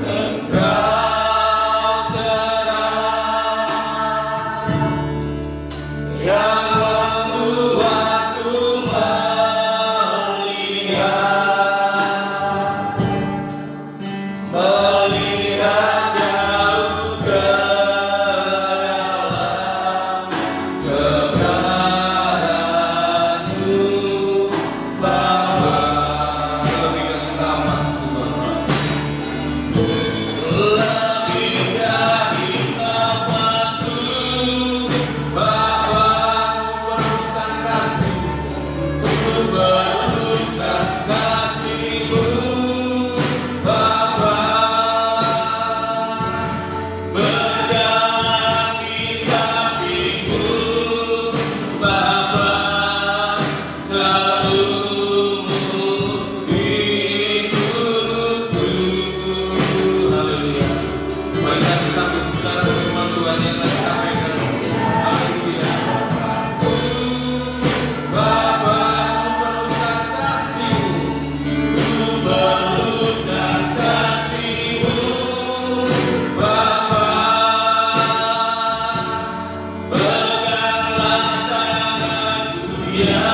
S2: engkau terang yang membuatku melihat jauh ke dalam kebenaranmu, Bapa. Lebih dari namamu, lebih dari namaku, Bapa. Ku perlukan kasih-Mu, ku perlukan kasih-Mu, Bapa. Berjalan di sampingku, Bapa, seumur hidupku. Haleluya. Mari kita sambut saudara firman Tuhan yang telah disampaikan. Haleluya. Bapa, ku perlukan kasih-Mu, ku perlukan kasih-Mu, Bapa. Peganglah tanganku ya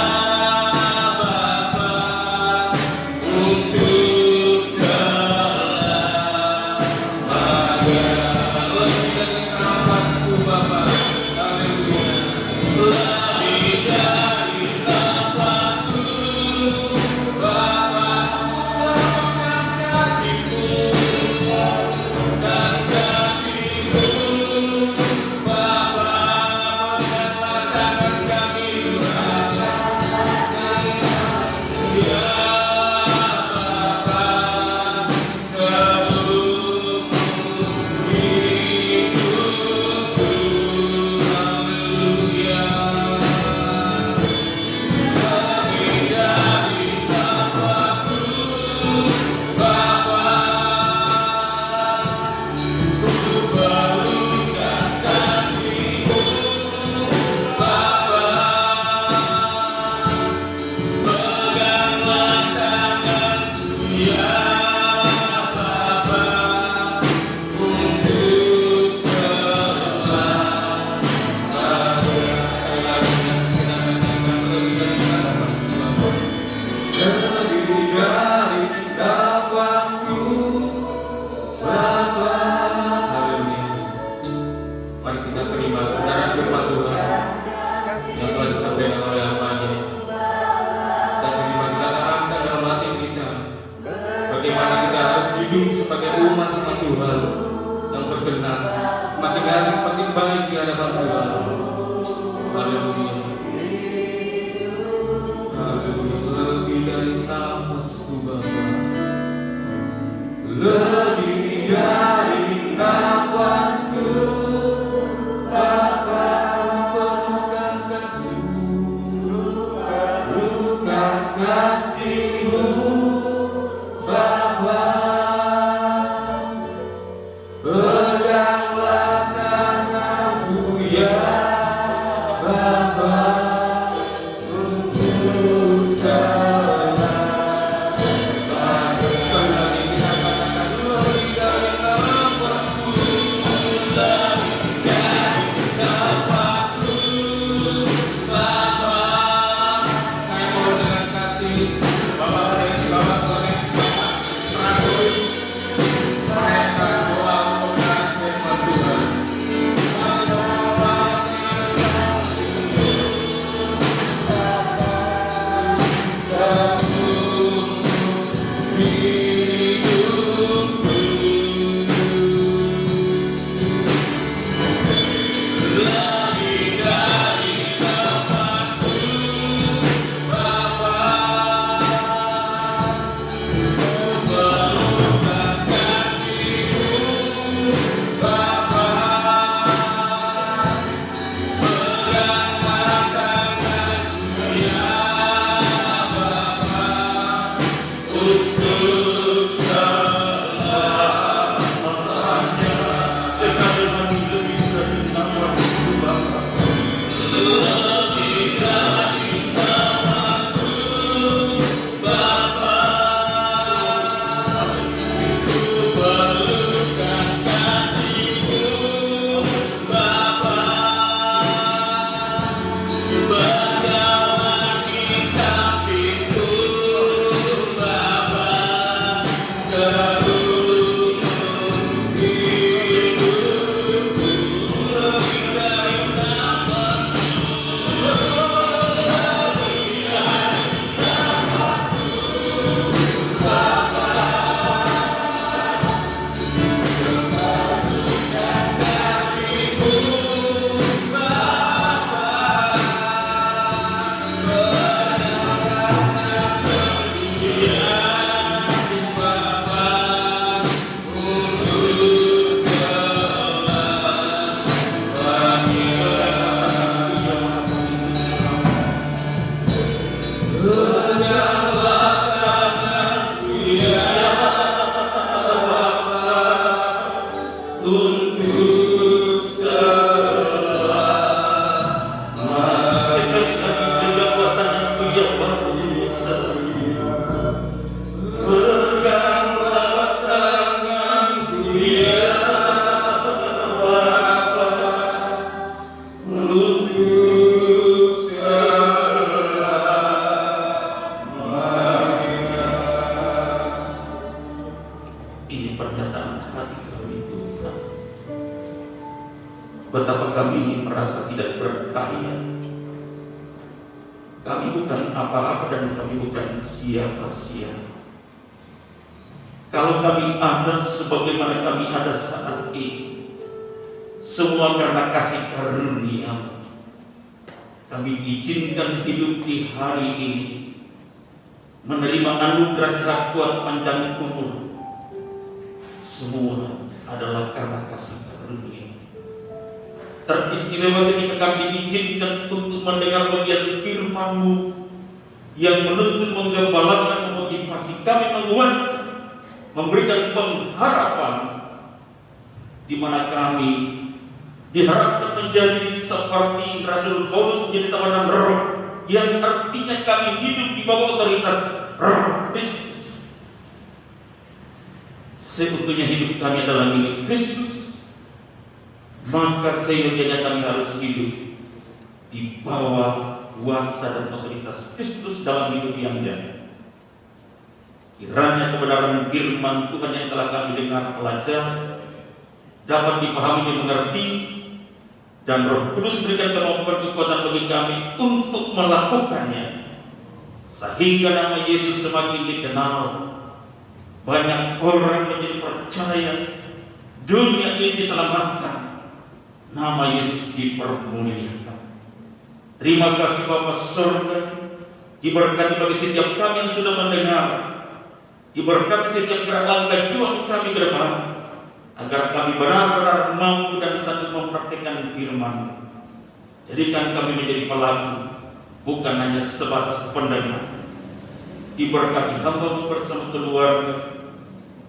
S2: Bapa, untuk selamanya. Lebih dari nafasku Bapa. Haleluya. Lebih dari nafasku, Bapa. Perlukan kasih-Mu, dan kasih-Mu, Bapa. Peganglah tangan kami Bapa, ya Bapa, seumur hidupku. Haleluya. Lebih dari nafasku, Bapa. Ku perlukan kasih-Mu, Bapa. Peganglah tanganku ya Bapa, untuk lebih dari nafasku, Bapa. Haleluya. Mari kita terima kebenaran firman Tuhan yang telah disampaikan oleh hamba-Nya. Kita terima, kita tanamkan dalam hati kita bagaimana kita harus hidup sebagai umat-umat Tuhan yang berkenan, semakin hari semakin baik di hadapan Tuhan. Haleluya. Haleluya. Lebih dari nafasku Bapa, lebih dari nafasku, Bapa. Ku perlukan kasih-Mu, perlukan kasih-Mu, Bapa. Peganglah tanganku ya Bapa,
S1: dalam hati kami Tuhan. Betapa kami merasa tidak berdaya. Kami bukan apa-apa dan kami bukan siapa-siapa. Kalau kami ada sebagaimana kami ada saat ini, semua karena kasih karunia. Kami izinkan hidup di hari ini, menerima anugerah sehat kuat panjang umur. Semua adalah karena kasih karunia. Teristimewa ketika kami diizinkan untuk mendengar bagian firman-Mu yang menuntun, menggembalakan, memotivasi kami, menguatkan, memberikan pengharapan, di mana kami diharapkan menjadi seperti Rasul Paulus menjadi tawanan roh, yang artinya kami hidup di bawah otoritas Roh Kristus. Seutuhnya hidup kami adalah milik Kristus, maka seyogianya kami harus hidup di bawah kuasa dan otoritas Kristus dalam hidup yang jaya. Kiranya kebenaran firman Tuhan yang telah kami dengar, pelajari, dapat dipahami dan mengerti, dan Roh Kudus berikan kemampuan kekuatan bagi kami untuk melakukannya, sehingga nama Yesus semakin dikenal, banyak orang menjadi percaya, dunia ini diselamatkan, nama Yesus dipermuliakan. Terima kasih Bapa Surga, diberkati bagi setiap kami yang sudah mendengar, diberkati setiap gerak langkah juang kami ke depan, agar kami benar-benar mampu dan sanggup mempraktikkan firman. Jadikan kami menjadi pelaku, bukan hanya sebatas pendengar. Diberkati hamba bersama keluarga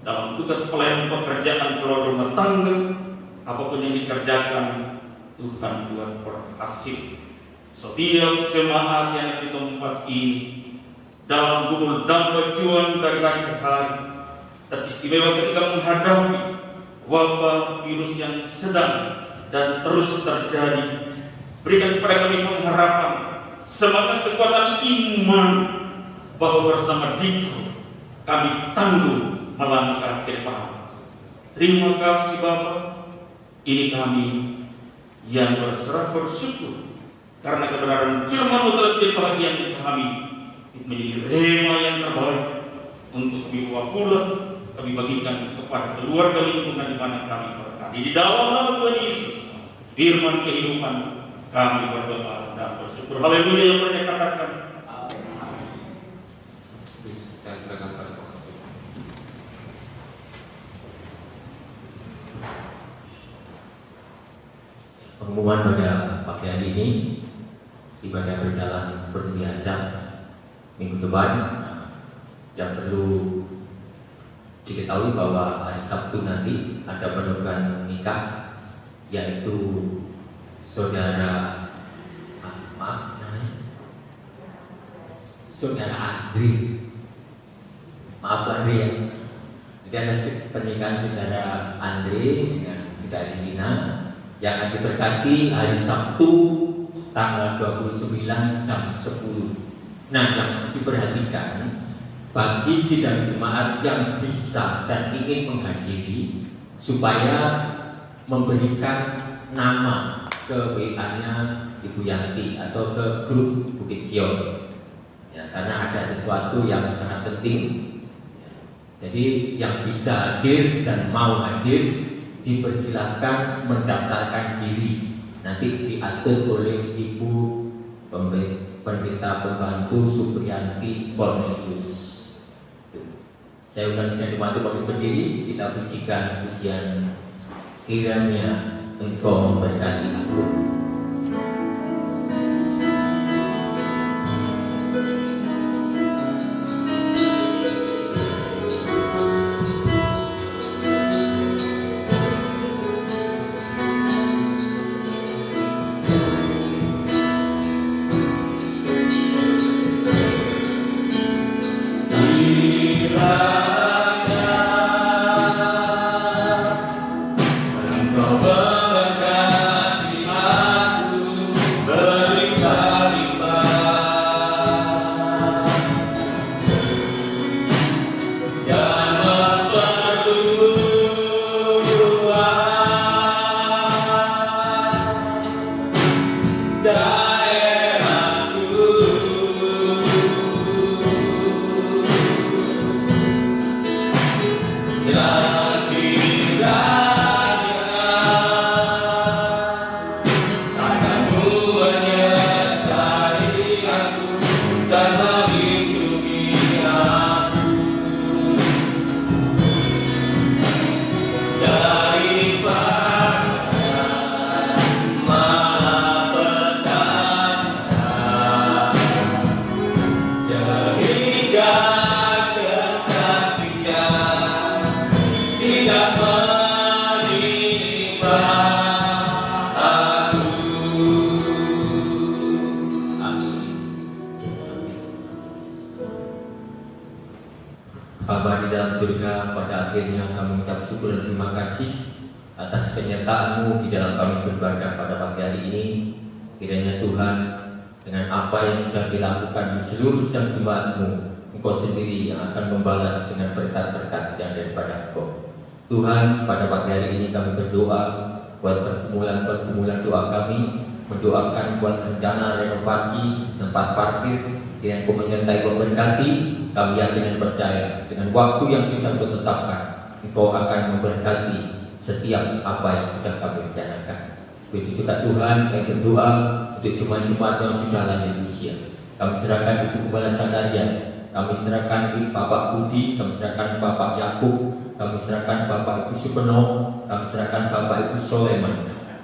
S1: dalam tugas pelayanan pekerjaan keluarga rumah tangga, apapun yang dikerjakan, Tuhan buat berhasil. Setiap jemaat yang di tempat ini dalam gumul dan berjuang dari hari ke hari, teristimewa ketika menghadapi wabah virus yang sedang dan terus terjadi. Berikan kepada kami pengharapan, semangat, kekuatan iman, bahwa bersama Dikau kami tangguh melangkah ke depan. Terima kasih Bapa, ini kami yang berserah bersyukur karena kebenaran firman-Mu telah menjadi bahagian kami, menjadi rema yang terbaik untuk kami bawa pulang, kami bagikan kepada keluarga lingkungan di mana kami berada. Di dalam nama Tuhan Yesus, firman kehidupan, kami berdoa dan bersyukur. Haleluya, yang banyak katakan.
S2: Pengumuman pada pagi hari ini, ibadah berjalan seperti biasa. Minggu depan yang perlu diketahui bahwa hari Sabtu nanti ada penugasan nikah, yaitu saudara Andri. Maaf Andri ya. Jadi ada pernikahan saudara Andri dengan saudari Dina yang akan diberkati hari Sabtu tanggal 29 jam 10. Nah, yang diperhatikan bagi sidang jemaat yang bisa dan ingin menghadiri, supaya memberikan nama ke WA-nya Ibu Yanti atau ke grup Bukit Sion, ya, karena ada sesuatu yang sangat penting. Ya, jadi yang bisa hadir dan mau hadir dipersilakan mendaftarkan diri. Nanti diatur oleh Ibu Pendeta Pembantu Supriyanti Cornelius. Saya ulang sekali mati bagi berdiri, kita pujikan pujian kiranya Engkau memberkati aku.
S4: Engkau memberkati aku.
S2: berterima kasih atas penyertaan-Mu di dalam kami beribadah pada pagi hari ini. Kiranya Tuhan, dengan apa yang sudah dilakukan di seluruh sidang Jumat-Mu, Engkau sendiri yang akan membalas dengan berkat-berkat yang daripada Engkau. Tuhan, pada pagi hari ini kami berdoa buat pergumulan doa kami, mendoakan buat rencana renovasi tempat parkir yang Engkau menyertai memberkati. Kami yakin dan percaya dengan waktu yang sudah Engkau tetapkan, Engkau akan memberkati setiap apa yang sudah kami rencanakan. Begitu juga Tuhan, kami berdoa untuk jemaat-jemaat yang sudah lanjut usia. Kami serahkan Ibu Gembala Sakarias, kami serahkan Ibu Bapak Budi, kami serahkan Bapak Yakub, kami serahkan Bapak Ibu Supeno, kami serahkan Bapak Ibu Soleman,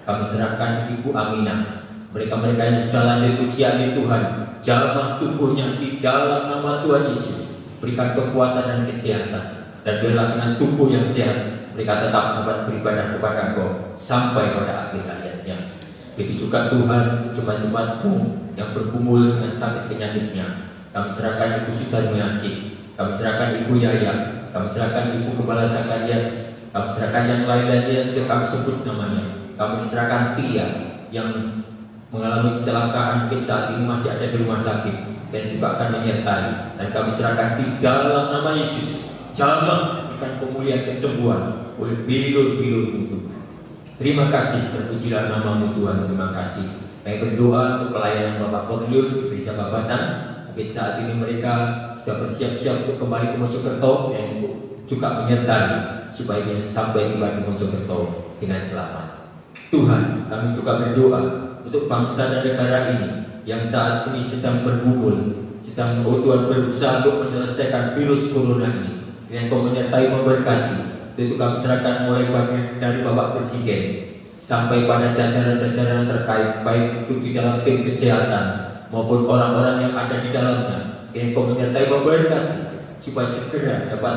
S2: kami serahkan Ibu Aminah. Mereka-mereka yang sudah lanjut usia ini Tuhan, jamah tubuhnya di dalam nama Tuhan Yesus. Berikan kekuatan dan kesehatan, dan biarlah dengan tubuh yang sehat mereka tetap dapat beribadah kepada Engkau sampai pada akhir hayatnya. Begitu juga Tuhan, jemaat-jemaat-Mu yang bergumul dengan sakit penyakitnya, kami serahkan Ibu Sudarmiasih, kami serahkan Ibu Yaya, kami serahkan Ibu Gembala Sakarias, kami serahkan yang lain-lain yang tidak kami sebut namanya. Kami serahkan Tia yang mengalami kecelakaan, mungkin saat ini masih ada di rumah sakit dan juga akan menyertai, dan kami serahkan di dalam nama Yesus jamah berikan pemulihan kesembuhan oleh bilur-bilur itu. Terima kasih, terpujilah nama-Mu Tuhan. Terima kasih. Kami berdoa untuk pelayanan Bapak Cornelius di Gereja Babatan. Mungkin saat ini mereka sudah bersiap-siap untuk kembali ke Mojokerto, yang juga menyertai supaya bisa sampai tiba di Mojokerto dengan selamat. Tuhan, kami juga berdoa untuk bangsa dan negara ini yang saat ini sedang bergumul, sedang Tuhan berusaha untuk menyelesaikan virus corona ini, yang Kau menyertai memberkati. Itu kami serahkan mulai dari Bapak Presiden sampai pada jajaran-jajaran terkait, baik itu di dalam tim kesehatan maupun orang-orang yang ada di dalamnya, yang Kau menyertai memberkati supaya segera dapat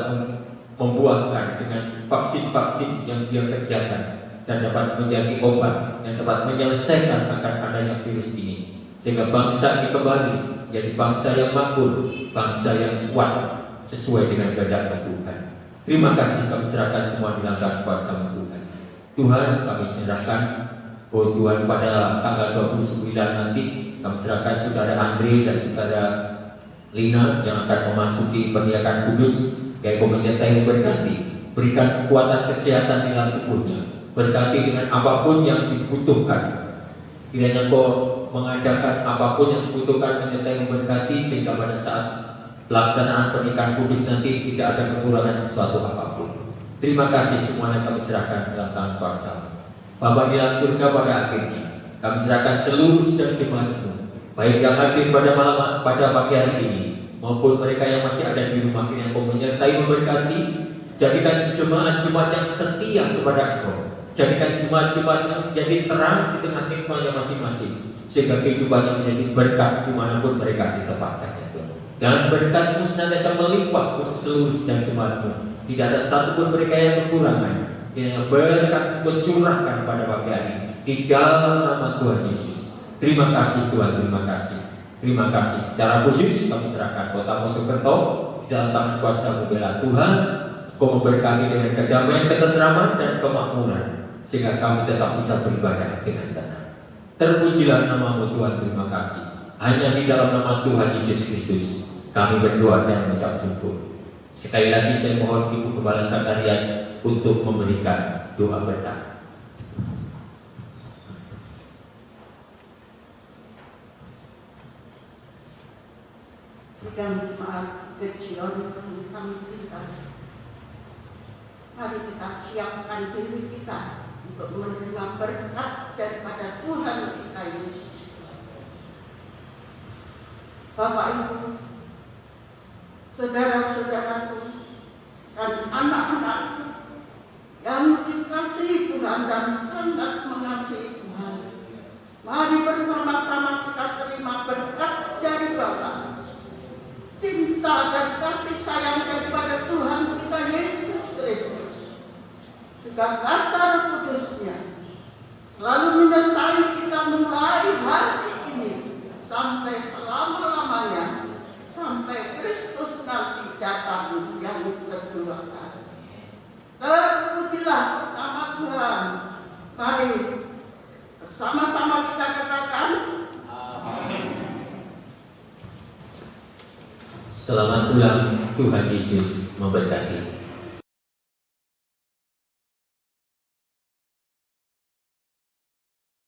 S2: membuahkan dengan vaksin-vaksin yang Dia kerjakan dan dapat menjadi obat yang dapat menyelesaikan akan adanya virus ini, sehingga bangsa ini kembali menjadi bangsa yang makmur, bangsa yang kuat sesuai dengan kehendak Tuhan. Terima kasih, kami serahkan semua di langkah kuasa Tuhan. Tuhan, kami serahkan Tuhan pada tanggal 29 nanti, kami serahkan Saudara Andre dan Saudara Lina yang akan memasuki pernikahan kudus, yang Kau menyertai memberkati, berikan kekuatan kesehatan di dalam tubuhnya, berkati dengan apapun yang dibutuhkan. Kiranya Kau mengadakan apapun yang dibutuhkan, menyertai memberkati, sehingga pada saat pelaksanaan pernikahan kudus nanti tidak ada kekurangan sesuatu apapun. Terima kasih semuanya kami serahkan dalam tangan kuasa. Bapa di dalam surga, pada akhirnya kami serahkan seluruh sidang jemaat-Mu, baik yang hadir pada pagi hari ini maupun mereka yang masih ada di rumah ini, yang Kau menyertai memberkati. Jadikan jemaat-jemaat yang setia kepada Engkau, jadikan jemaat-jemaat yang menjadi terang di tengah nikmatnya masing-masing, sehingga kehidupannya menjadi berkat dimanapun mereka ditempatkan. Dan berkat-Mu senantiasa melimpah untuk seluruh sidang jemaat-Mu. Tidak ada satupun mereka yang kekurangan. Yang berkat-Mu curahkan pada pagi hari di dalam nama Tuhan Yesus. Terima kasih Tuhan, terima kasih. Terima kasih. Secara khusus kami serahkan Kota Mojokerto di dalam tangan kuasa-Mu. Bela Tuhan, Kau memberkati dengan kedamaian, ketenteraman, dan kemakmuran, sehingga kami tetap bisa beribadah dengan tenang. Terpujilah nama-Mu Tuhan, terima kasih. Hanya di dalam nama Tuhan Yesus Kristus kami berdoa dan mengucap syukur. Sekali lagi saya mohon Ibu Gembala Sakarias untuk memberikan doa berkat.
S4: Sidang jemaat kecil kami cinta, mari kita siapkan diri kita untuk menerima berkat daripada Tuhan kita Yesus. Bapak Ibu, saudara-saudaraku, dan anak-anakku yang dikasihi Tuhan dan sangat mengasihi Tuhan, mari bersama-sama kita terima berkat dari Bapa, cinta dan kasih sayang daripada Tuhan kita Yesus Kristus, juga kasih Roh Kudus-Nya, lalu menyertai kita mulai hari ini sampai selama-lamanya, sampai Kristus nanti datang yang kedua kali. Terpujilah
S2: Selamat ulang, Tuhan Yesus memberkati.